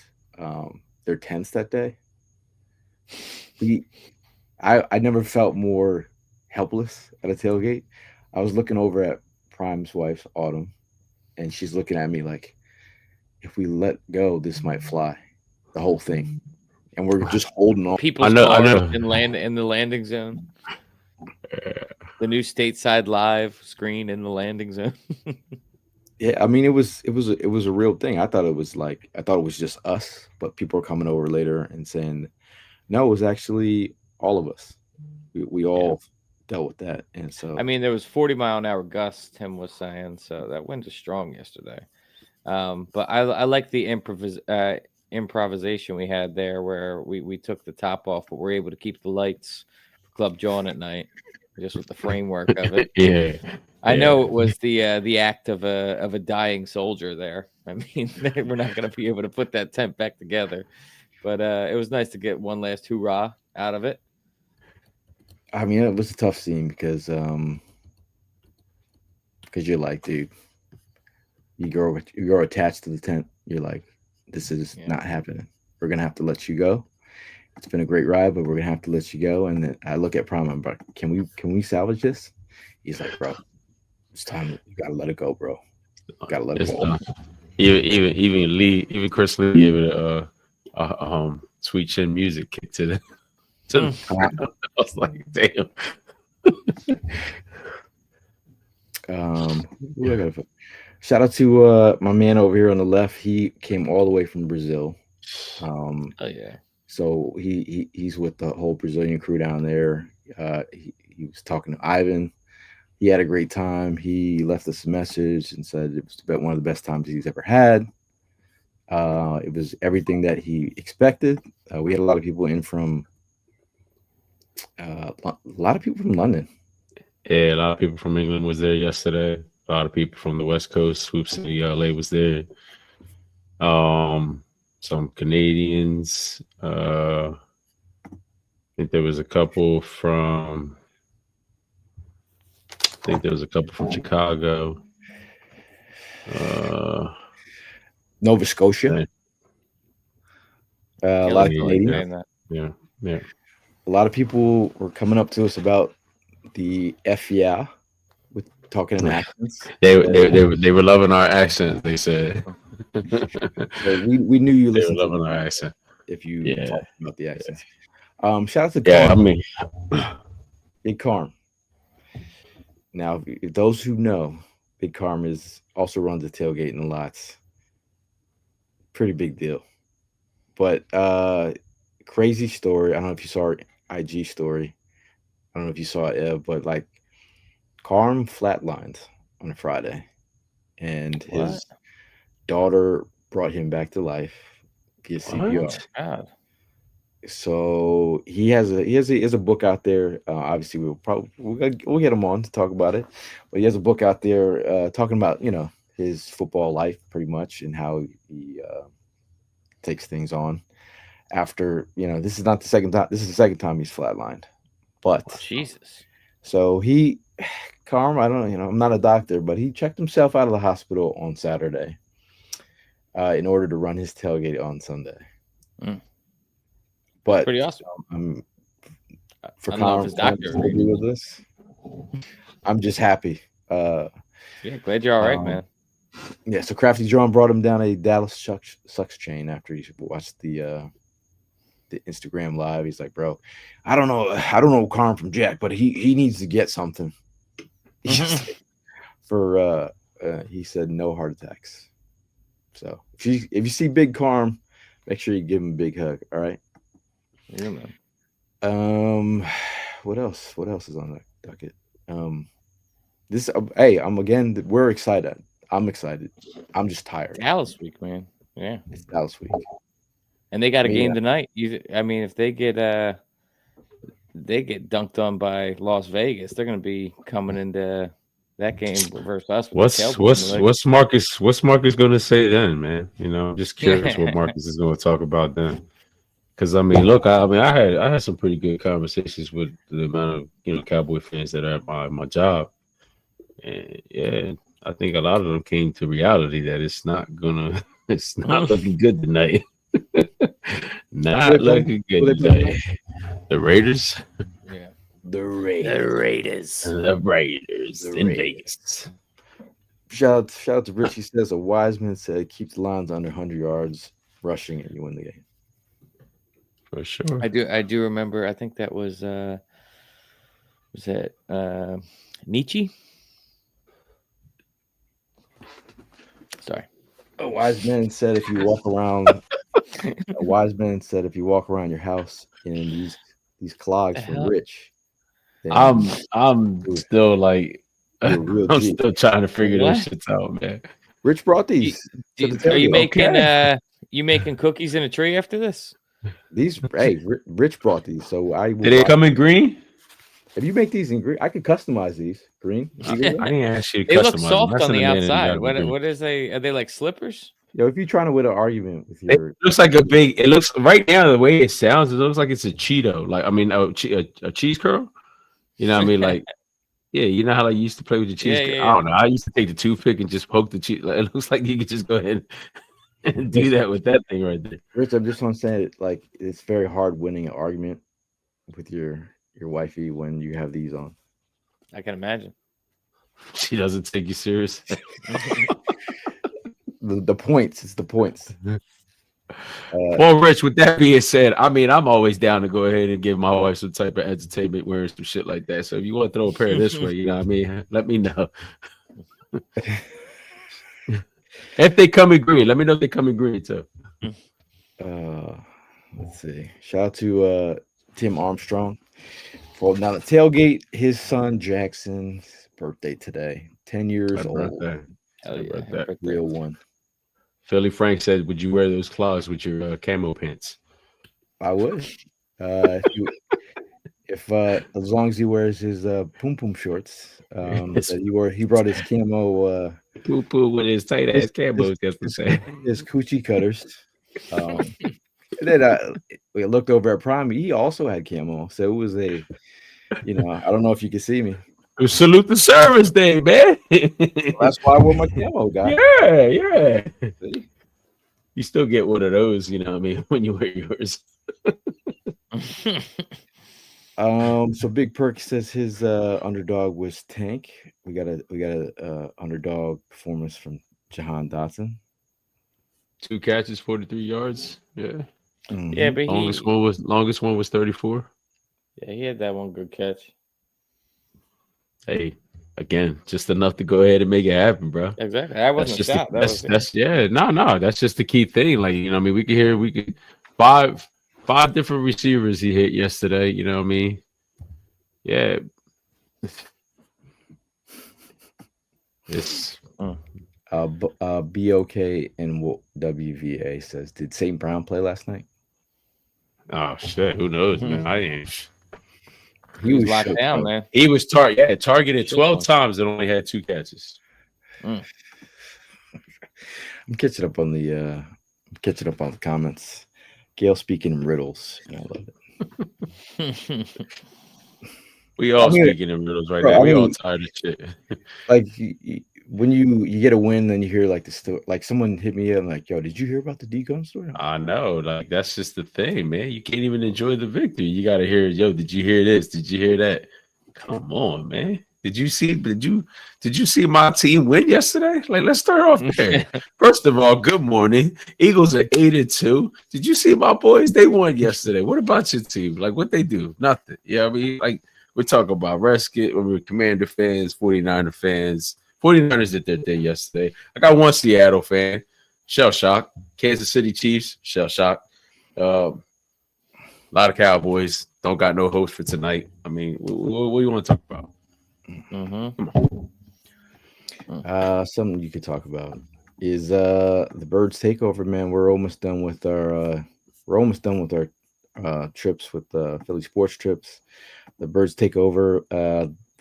their tents that day, I never felt more helpless at a tailgate. I was looking over at Prime's wife, Autumn, and she's looking at me like, if we let go, this might fly, the whole thing, and we're just holding on. People's cars in the landing zone. The new stateside live screen in the landing zone. Yeah, I mean, it was a real thing. I thought it was just us, but people are coming over later and saying, no, it was actually all of us. We all dealt with that, and so I mean, there was 40-mile-an-hour gusts. Tim was saying, so that wind was strong yesterday. But I like the improvisation we had there, where we took the top off, but we're able to keep the lights for Club Jawn at night, just with the framework of it. Yeah. I know it was the act of a dying soldier there. I mean, we're not going to be able to put that tent back together, but it was nice to get one last hoorah out of it. I mean, it was a tough scene because you're like, dude, you grow attached to the tent. You're like, this is not happening. We're gonna have to let you go. It's been a great ride, but we're gonna have to let you go. And then I look at Prime, I'm like, can we salvage this? He's like, bro, it's time. You gotta let it go, bro. You gotta let it go. Even Chris Lee gave it a sweet chin music kick to the. I was like, damn. Shout out to my man over here on the left. He came all the way from Brazil. Oh yeah. So he's with the whole Brazilian crew down there. He was talking to Ivan. He had a great time. He left us a message and said it was one of the best times he's ever had. It was everything that he expected. We had a lot of people in from a lot of people from London. Yeah, a lot of people from England was there yesterday. A lot of people from the West Coast, Swoop City, LA was there. Some Canadians. I think there was a couple from Chicago. Nova Scotia. A lot of Canadians. Yeah. A lot of people were coming up to us about the FIA with talking in accents. They were loving our accent. They said. So we knew you listened. They were loving our accent. If you talked about the accents. Shout out to Carm. Yeah, I mean, Big Carm. Now, if those who know, Big Carm also runs a tailgate in the lots. Pretty big deal. But crazy story. I don't know if you saw our IG story. I don't know if you saw it, Ev, but like Carm flatlined on a Friday, and his daughter brought him back to life via CPR. God. So he has a book out there. Obviously, we'll get him on to talk about it. But he has a book out there talking about his football life pretty much and how he takes things on. After this is not the second time. This is the second time he's flatlined. But Jesus. So Carm, I don't know. I'm not a doctor, but he checked himself out of the hospital on Saturday in order to run his tailgate on Sunday. But pretty awesome. For Carm to be with us, I'm just happy. Yeah, glad you're all right, man. Yeah, so Crafty Jawn brought him down a Dallas sucks chain after he watched the Instagram live. He's like, bro, I don't know Carm from Jack, but he needs to get something. He said no heart attacks. So if you see Big Carm, make sure you give him a big hug. All right. Yeah, man. What else is on the docket? This, hey, we're excited. I'm excited. I'm just tired. Dallas week, man. Yeah, It's Dallas week. and they got a I mean, game tonight. I mean, if they get dunked on by Las Vegas, they're going to be coming into that game versus us. With What's Marcus gonna say then, man? You know, I'm just curious what Marcus is gonna talk about then. Because I mean, look, I had some pretty good conversations with the amount of Cowboy fans that are at my job, and yeah, I think a lot of them came to reality that it's not looking good tonight. Not looking good tonight. The Raiders. Yeah. The Raiders. In Vegas. Shout out to Rich. He says a wise man said keep the lines under 100 yards rushing and you win the game. For sure. I do remember. I think that was that Nietzsche? Sorry. A wise man said if you walk around your house in these clogs from Rich, then I'm still like you're a real I'm G. still trying to figure What? those shits out, man. Rich brought these. Are you making you making cookies in a tree after this? These? Hey, Rich brought these, so I. Did they come in green? If you make these in green, I could customize these green. I didn't ask you to They look customize them. soft That's on the in man outside. and What is they? Are they like slippers? Yo, if you're trying to win an argument with It your, looks like it looks right now the way it sounds, it looks like it's a Cheeto. Like, I mean, a cheese curl. You know what I mean? Like, yeah, you know how like you used to play with the cheese curl? Yeah. I don't know. I used to take the toothpick and just poke the cheese. Like, it looks like you could just go ahead and do that with that thing right there. Rich, I'm just want to say it, like it's very hard winning an argument with your wifey when you have these on. I can imagine. She doesn't take you serious. The points, it's the points. Well, Rich, with that being said, I mean, I'm always down to go ahead and give my wife some type of entertainment wearing some shit like that. So if you want to throw a pair this way, you know what I mean? Let me know. If they come in green, let me know if they come in green too. Let's see. Shout out to Tim Armstrong. Well, now the tailgate, his son Jackson's birthday today. 10 years old. Hell yeah. That. Real one. Philly Frank said, "Would you wear those clogs with your camo pants?" I would. If as long as he wears his poom poom shorts. He brought his camo Poo poo with his tight ass camos yesterday. His coochie cutters. Then we looked over at Prime. He also had camo, so it was I don't know if you can see me. Salute the service day, man. That's why I wore my camo, guy. Yeah. See? You still get one of those, you know what I mean, when you wear yours. So Big Perk says his underdog was Tank. We got a underdog performance from Jahan Dotson. 2 catches, 43 yards. Yeah. Mm-hmm. Yeah, but longest one was 34. Yeah, he had that one good catch. Hey, again, just enough to go ahead and make it happen, bro. Exactly. That wasn't a shot. That's no. That's just the key thing. Like, you know what I mean? We could five different receivers he hit yesterday, you know what I mean? Yeah. It's BOK and WVA says, did St. Brown play last night? Oh shit, who knows, man? I ain't. He was locked down, man. He was targeted 12 times and only had 2 catches. I'm catching up on the comments. Gail speaking in riddles. I love it. We all speaking in riddles right now. We all tired of shit. Like when you get a win, then you hear like the story. Like someone hit me up and like, yo, did you hear about the D-Gun story? I know, like that's just the thing, man. You can't even enjoy the victory. You gotta hear, yo, did you hear this? Did you hear that? Come on, man. Did you see my team win yesterday? Like, let's start off there. First of all, good morning. Eagles are 8-2. Did you see my boys? They won yesterday. What about your team? Like, what they do? Nothing. Yeah, I mean, like, we're talking about Rescott, we're Commander fans, 49er fans. 49ers did their day yesterday. I got one Seattle fan, shell shock. Kansas City Chiefs, shell shock. A lot of Cowboys. Don't got no host for tonight. I mean, what do you want to talk about? Mm-hmm. Come on. Something you could talk about is the Birds takeover, man. We're almost done with our trips with Philly sports trips. The Birds take over.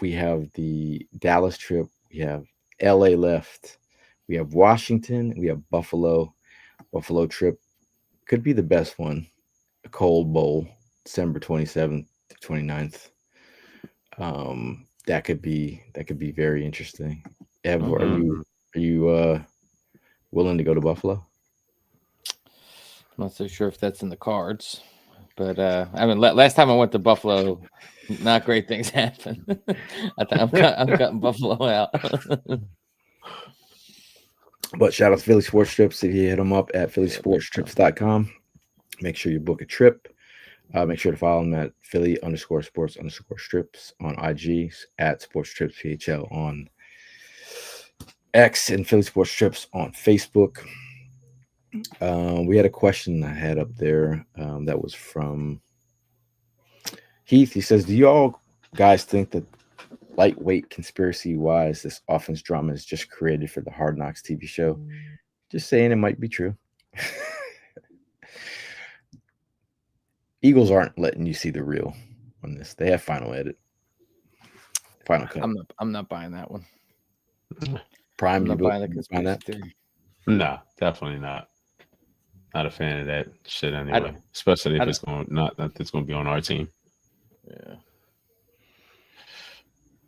We have the Dallas trip. We have LA left. We have Washington. We have Buffalo. Buffalo trip could be the best one. A cold bowl, December 27th to 29th. That could be very interesting. Ev, are you willing to go to Buffalo? I'm not so sure if that's in the cards, but I mean, last time I went to Buffalo, not great things happened. I'm cutting Buffalo out. But shout out to Philly Sports Trips. If you hit them up at phillysportstrips.com, make sure you book a trip. Make sure to follow them at Philly_sports_strips on IG, at Sports Trips PHL on X, and Philly Sports Trips on Facebook. We had a question I had up there that was from Heath. He says, do you all guys think that lightweight conspiracy wise this offense drama is just created for the Hard Knocks TV show? Just saying, it might be true. Eagles aren't letting you see the real on this. They have final cut. I'm not buying that one. Prime, I'm not buying the conspiracy conspiracy theory. Nah, definitely not. Not a fan of that shit anyway. Especially if it's going it's going to be on our team. Yeah.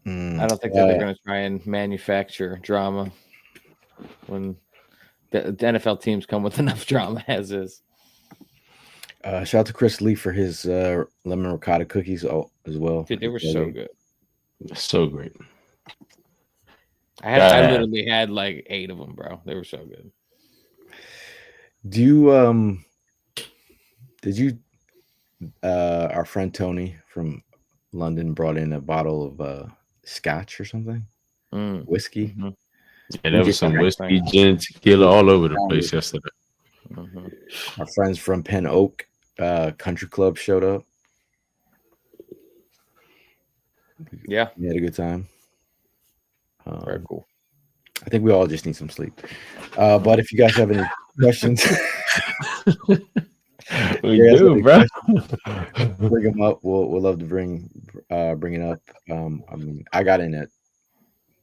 I don't think that they're going to try and manufacture drama when the NFL teams come with enough drama as is. Shout out to Chris Lee for his lemon ricotta cookies as well. Dude, they were so good. So great. I literally had like 8 of them, bro. They were so good. Do you did you our friend Tony from London brought in a bottle of scotch or something? Whiskey. Mm-hmm. Yeah, there was some whiskey, gin, tequila all over the place yesterday. Mm-hmm. Our friends from Penn Oak Country Club showed up. Yeah, we had a good time. Very cool. I think we all just need some sleep. But if you guys have any questions, we do, bro. Bring them up. We'll love to bring it up. I mean, I got in at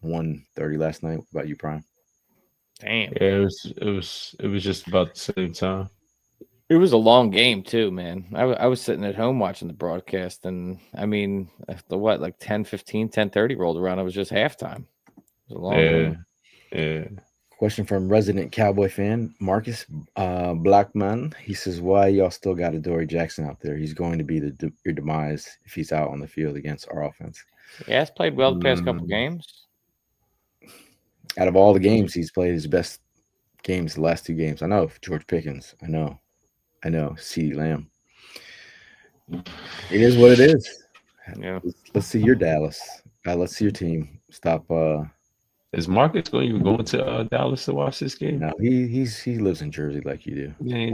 1:30 last night. What about you, Prime? Damn. Yeah, it was just about the same time. It was a long game too, man. I was sitting at home watching the broadcast, and I mean, the what, like 10:15, 10:30 rolled around. It was just halftime. It was a long game. Yeah. Question from resident Cowboy fan Marcus Blackman. He says, "Why y'all still got Adoree Jackson out there? He's going to be your demise if he's out on the field against our offense." Yeah, he's played well the past couple games. Out of all the games, he's played his best games the last 2 games. I know George Pickens. I know. CeeDee Lamb. It is what it is. Yeah. Let's see your Dallas. Let's see your team. Stop. Is Marcus going to Dallas to watch this game? No, he lives in Jersey like you do. Yeah,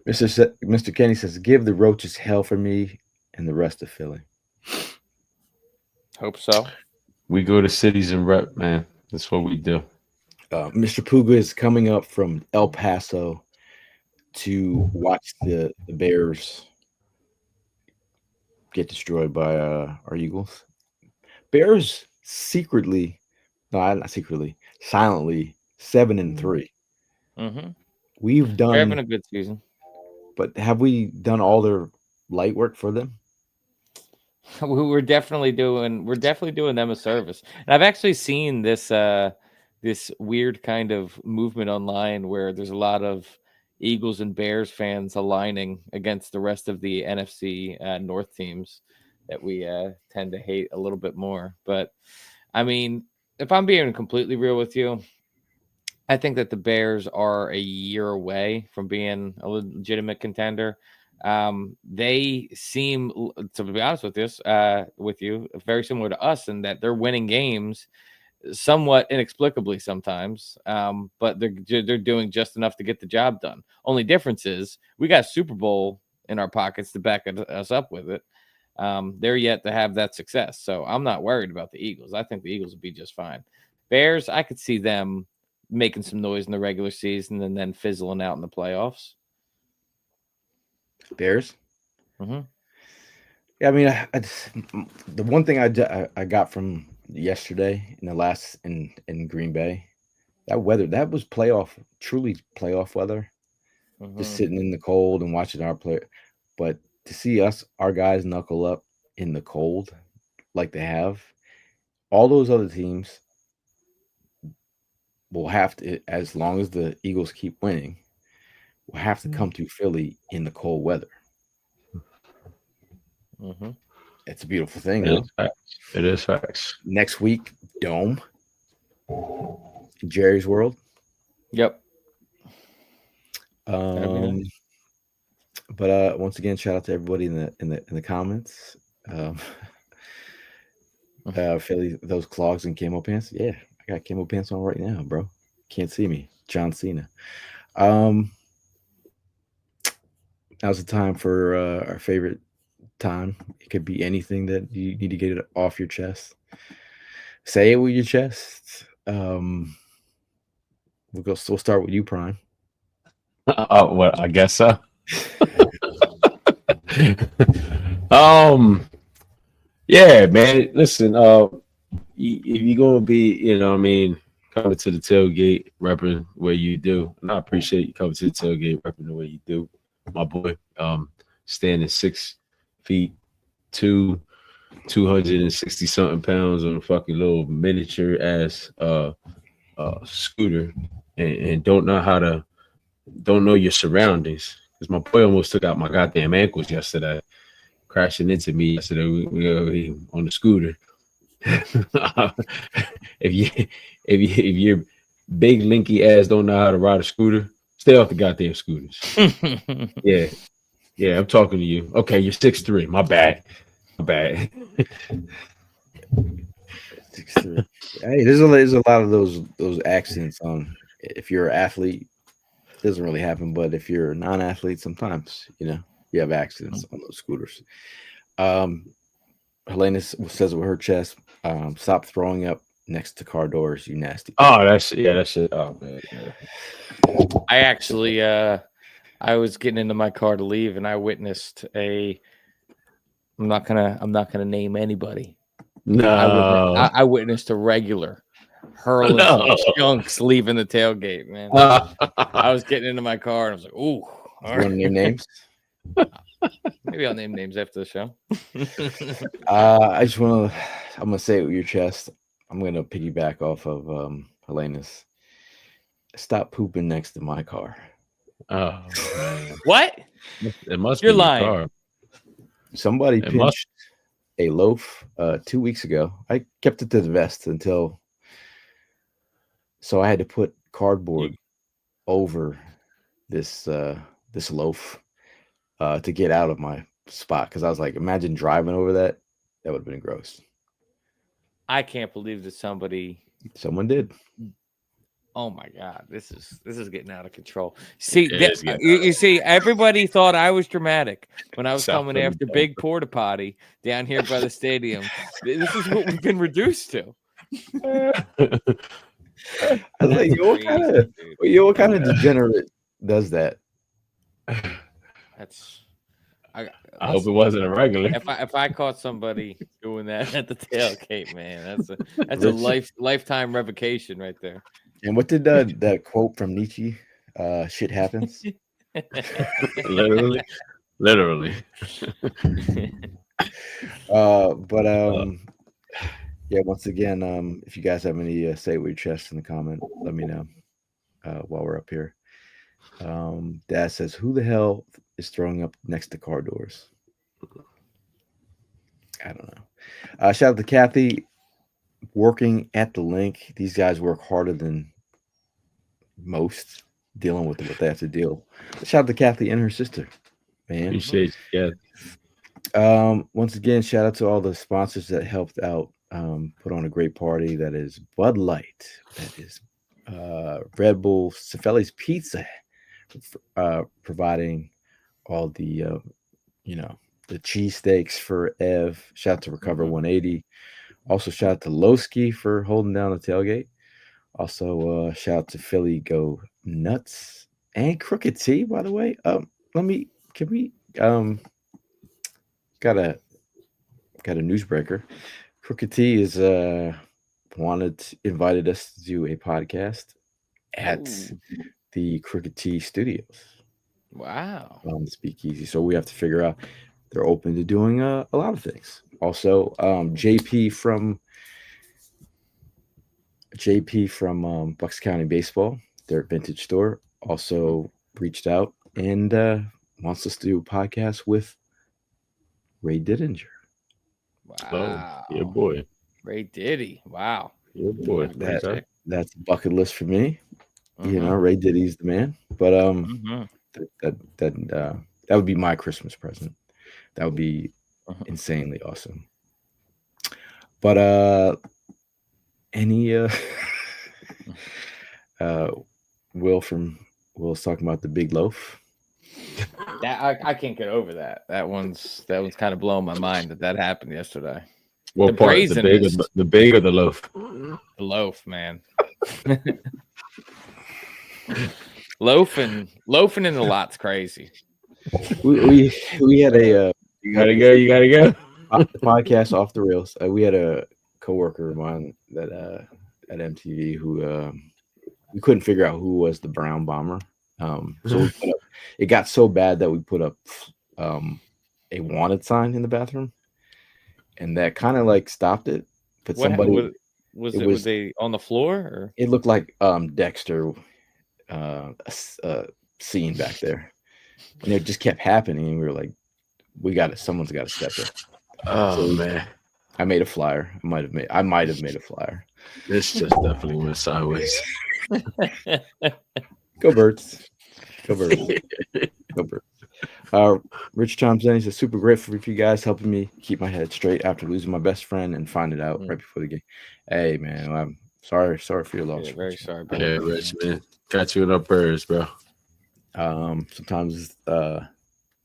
Mr. Kenny says, "Give the Roaches hell for me and the rest of Philly." Hope so. We go to cities and rep, man. That's what we do. Mr. Puga is coming up from El Paso to watch the Bears get destroyed by our Eagles. Bears silently 7-3. Mm-hmm. We've done. They're having a good season. But have we done all their light work for them? We're definitely doing them a service. And I've actually seen this this weird kind of movement online where there's a lot of Eagles and Bears fans aligning against the rest of the NFC North teams that we tend to hate a little bit more. But I mean, if I'm being completely real with you, I think that the Bears are a year away from being a legitimate contender. They seem, to be honest with you, very similar to us in that they're winning games somewhat inexplicably sometimes, but they're doing just enough to get the job done. Only difference is we got Super Bowl in our pockets to back us up with it. They're yet to have that success. So I'm not worried about the Eagles. I think the Eagles will be just fine. Bears, I could see them making some noise in the regular season and then fizzling out in the playoffs. Bears. Mm-hmm. Yeah, I mean, the one thing I got from yesterday in Green Bay, that weather, that was truly playoff weather. Just sitting in the cold and watching our play, but to see our guys knuckle up in the cold like they have, all those other teams will have to, as long as the Eagles keep winning, will have to come to Philly in the cold weather. Mm-hmm. It's a beautiful thing, though. It is facts. Next week, Dome, Jerry's World. Yep. But once again, shout out to everybody in the comments. Philly, those clogs and camo pants. Yeah, I got camo pants on right now, bro. Can't see me. John Cena. Now's the time for our favorite time. It could be anything that you need to get it off your chest. Say it with your chest. We'll start with you, Prime. Well, I guess so. Yeah, man. Listen, if you're gonna be, coming to the tailgate, repping where you do, and I appreciate you coming to the tailgate, repping the way you do, my boy. Standing 6 feet 260 something pounds on a fucking little miniature ass scooter, and don't know your surroundings. Because my boy almost took out my goddamn ankles yesterday, crashing into me yesterday. We on the scooter. if your big linky ass don't know how to ride a scooter, stay off the goddamn scooters. Yeah, I'm talking to you. Okay, you're 6'3". My bad. 6'3". Hey, there's a lot of those accidents on. If you're an athlete, it doesn't really happen, but if you're a non-athlete, sometimes you have accidents on those scooters. Helena says with her chest, stop throwing up next to car doors, you nasty. Oh, that's it. Oh man. Yeah. I actually I was getting into my car to leave, and I witnessed I'm not gonna name anybody. No, I witnessed a regular hurling some chunks leaving the tailgate, man. I was getting into my car and I was like, "Ooh, You want to name names?" Maybe I'll name names after the show. I'm gonna say it with your chest. I'm gonna piggyback off of Helena's. Stop pooping next to my car. Oh man. What? It must You're be lying. Your car. Somebody pinched a loaf 2 weeks ago. I kept it to the vest so I had to put cardboard over this loaf to get out of my spot, because I was like, imagine driving over that would have been gross. I can't believe that someone did. Oh my God, this is getting out of control. See, you see, everybody thought I was dramatic when I was coming after Big Porta Potty down here by the stadium. This is what we've been reduced to. I was like, what kind of degenerate does that? I hope it wasn't a regular. If I caught somebody doing that at the tailgate, man, that's a lifetime revocation right there. And what did that quote from Nietzsche? Shit happens. Literally. Yeah. Once again, if you guys have any say it with your chest in the comment, let me know while we're up here. Dad says, "Who the hell is throwing up next to car doors?" I don't know. Shout out to Kathy, working at the link. These guys work harder than most, dealing with what they have to deal. Shout out to Kathy and her sister, man. Appreciate you. Yeah. Once again, shout out to all the sponsors that helped out, put on a great party. That is Bud Light. That is Red Bull, Cefali's Pizza, providing all the the cheesesteaks for Ev. Shout out to Recover 180. Also, shout out to Lowski for holding down the tailgate. Also, shout out to Philly Go Nuts and Crooked T, by the way. Can we got a newsbreaker. Crooked T is invited us to do a podcast at the Crooked T Studios. Wow. Speakeasy. So we have to figure out they're open to doing a lot of things. Also, JP from Bucks County Baseball, their vintage store, also reached out and wants us to do a podcast with Ray Didinger. Wow. Oh, yeah, boy. Ray Diddy. Wow. Yeah, boy. That's a bucket list for me. You know, Ray Diddy's the man. But that would be my Christmas present. That would be insanely awesome. But any Will's talking about the big loaf. That I can't get over that. That one's kind of blowing my mind that happened yesterday. What part? The big or the loaf? The loaf, man. Loafing in the lot's crazy. We had a you gotta go. Podcast off the rails. We had a coworker of mine that at MTV who we couldn't figure out who was the brown bomber. So it got so bad that we put up a wanted sign in the bathroom, and that kind of like stopped it. But somebody was they on the floor or it looked like Dexter scene back there, and it just kept happening. And we were like, someone's got to step in. Oh man, I made a flyer. I might have made a flyer. This just definitely went sideways. Go Birds. Go Birds. Go Birds. Rich chimes in. He says, super grateful for you guys helping me keep my head straight after losing my best friend and find it out right before the game. Hey, man, I'm sorry for your loss. Yeah, very sorry. Bro. Yeah, Rich, man. Got you in our prayers, bro. Sometimes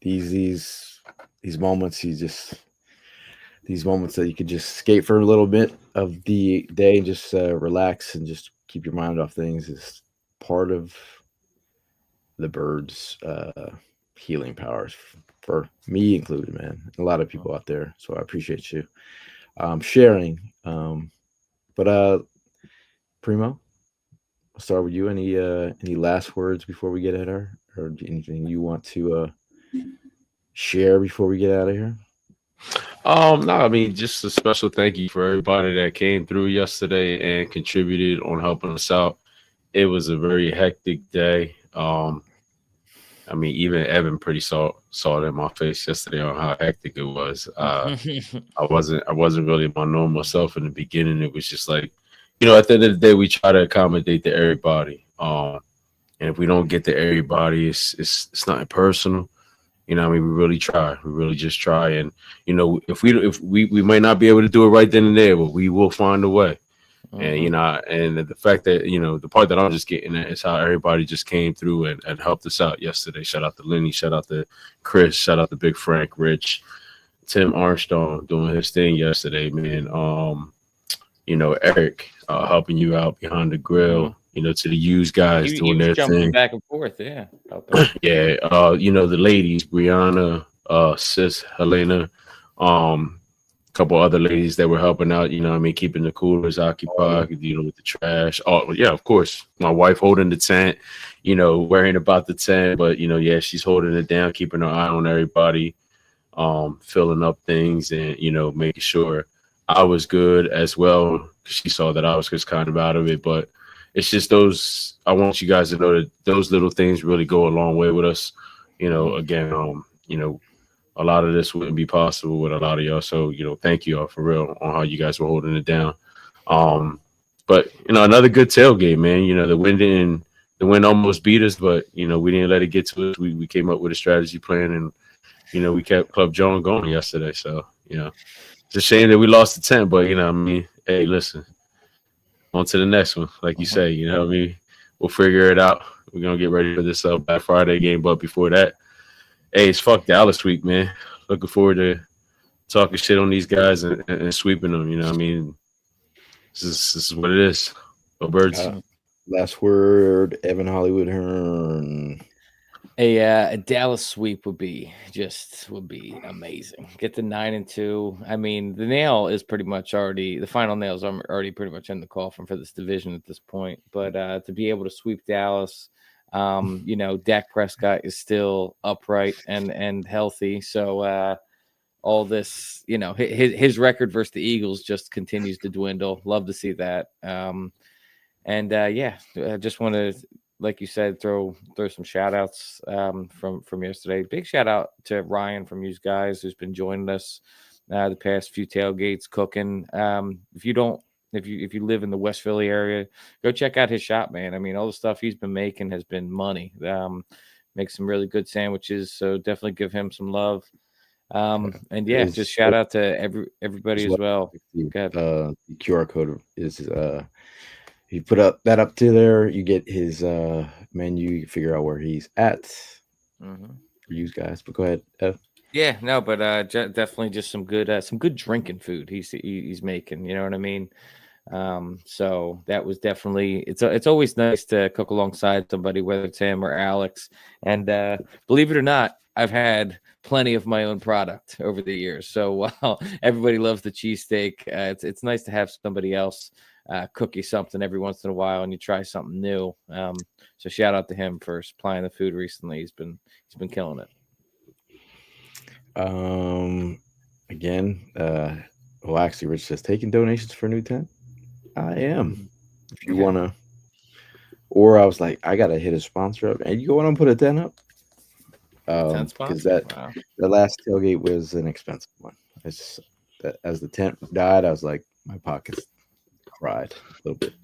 these moments, these moments that you could just skate for a little bit of the day and just relax and just keep your mind off things is part of the Birds' healing powers for me included, man. A lot of people out there, so I appreciate you sharing. But Primo, I'll start with you. Any last words before we get at her, or anything you want to share before we get out of here? No, I mean, just a special thank you for everybody that came through yesterday and contributed on helping us out. It was a very hectic day. I mean, even Evan pretty saw it in my face yesterday on how hectic it was. I wasn't really my normal self in the beginning. It was just like, at the end of the day, we try to accommodate to everybody. And if we don't get to everybody, it's nothing personal. I mean, we really try. We really just try. And if we might not be able to do it right then and there, but we will find a way. And and the fact that the part that I'm just getting at is how everybody just came through and helped us out yesterday. Shout out to Lenny, shout out to Chris, shout out to Big Frank, Rich, Tim Armstrong doing his thing yesterday, man. Eric helping you out behind the grill. To the used guys doing their thing back and forth, yeah. Yeah, the ladies, Brianna, Sis, Helena, couple other ladies that were helping out, keeping the coolers occupied, with the trash. Oh, yeah, of course. My wife holding the tent, worrying about the tent, but she's holding it down, keeping her eye on everybody, filling up things and, making sure I was good as well. She saw that I was just kind of out of it, but it's just I want you guys to know that those little things really go a long way with us. Again, a lot of this wouldn't be possible with a lot of y'all. So, thank you all for real on how you guys were holding it down. But another good tailgate, man. The wind almost beat us, but we didn't let it get to us. We came up with a strategy plan and we kept Club Jawn going yesterday. So, it's a shame that we lost the tent, but hey, listen, on to the next one. Like you say, we'll figure it out. We're gonna get ready for this Black Friday game, but before that, hey, it's fuck Dallas week, man. looking forward to talking shit on these guys and sweeping them. You know what I mean? This is what it is. Go Birds. Last word, Evan Hollywood Hearn. A Dallas sweep would be amazing. Get the 9-2. I mean, the final nails are already pretty much in the coffin for this division at this point. But to be able to sweep Dallas, Dak Prescott is still upright and healthy. So all this, his record versus the Eagles just continues to dwindle. Love to see that. I just want to, like you said, throw some shout outs from yesterday. Big shout out to Ryan from You Guys, who's been joining us the past few tailgates cooking. If you live in the West Philly area, go check out his shop, man. I mean, all the stuff he's been making has been money. Makes some really good sandwiches, so definitely give him some love. Just shout out to everybody as well. The QR code is you put up to there, you get his menu, you figure out where he's at. For you guys, but go ahead, Ev. Yeah, no, but definitely just some good drinking food he's making. You know what I mean? So that was definitely it's always nice to cook alongside somebody, whether it's him or Alex. And believe it or not, I've had plenty of my own product over the years. So while everybody loves the cheesesteak, it's nice to have somebody else cook you something every once in a while, and you try something new. So shout out to him for supplying the food recently. He's been killing it. Actually, Rich says taking donations for a new tent. I am. If you wanna, or I was like, I gotta hit a sponsor up, and you go and put a tent up. Because the last tailgate was an expensive one. As the tent died, I was like, my pockets cried a little bit.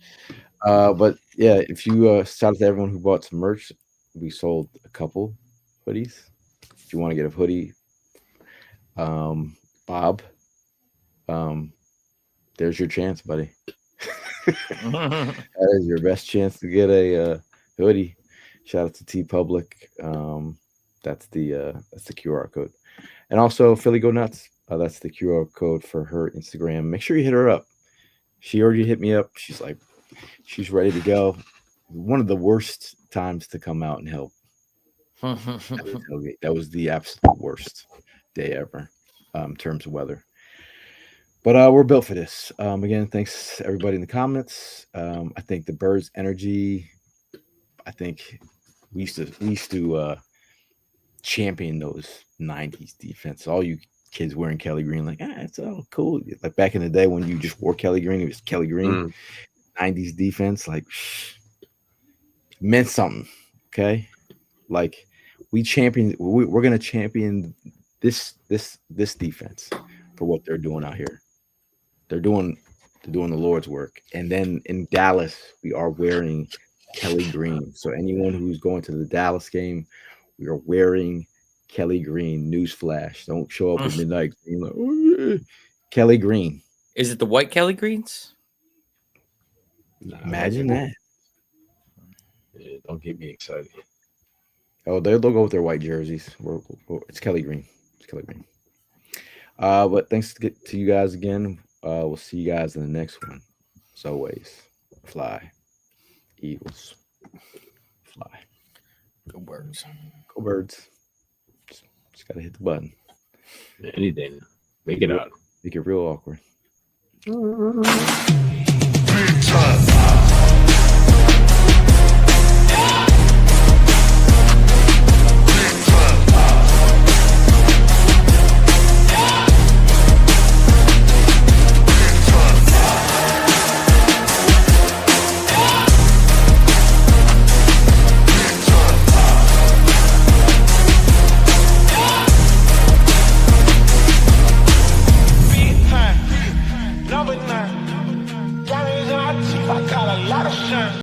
But yeah, if you shout out to everyone who bought some merch, we sold a couple hoodies. If you want to get a hoodie, Bob, there's your chance, buddy. That is your best chance to get a hoodie. Shout out to T Public. That's the QR code. And also Philly Go Nuts. That's the QR code for her Instagram. Make sure you hit her up. She already hit me up. She's like, she's ready to go. One of the worst times to come out and help. That was the absolute worst day ever in terms of weather. But we're built for this. Again, thanks everybody in the comments. I think the Birds energy. I think we used to champion those 90s defense. All you kids wearing Kelly Green, like, it's all cool. Like back in the day when you just wore Kelly Green, it was Kelly Green. 90s defense, like, meant something. Okay, like we're gonna champion this defense for what they're doing out here. They're doing the Lord's work. And then in Dallas, we are wearing Kelly Green. So anyone who's going to the Dallas game, we are wearing Kelly Green. Newsflash. Don't show up at midnight being like, oh, yeah. Kelly Green. Is it the white Kelly Greens? Imagine that. Yeah, don't get me excited. Oh, they'll go with their white jerseys. It's Kelly Green. It's Kelly Green. But thanks to you guys again. We'll see you guys in the next one. As always, fly, Eagles, fly. Go Birds. Go Birds. Just gotta hit the button. Anything. Make it out. Make it real awkward. Big time.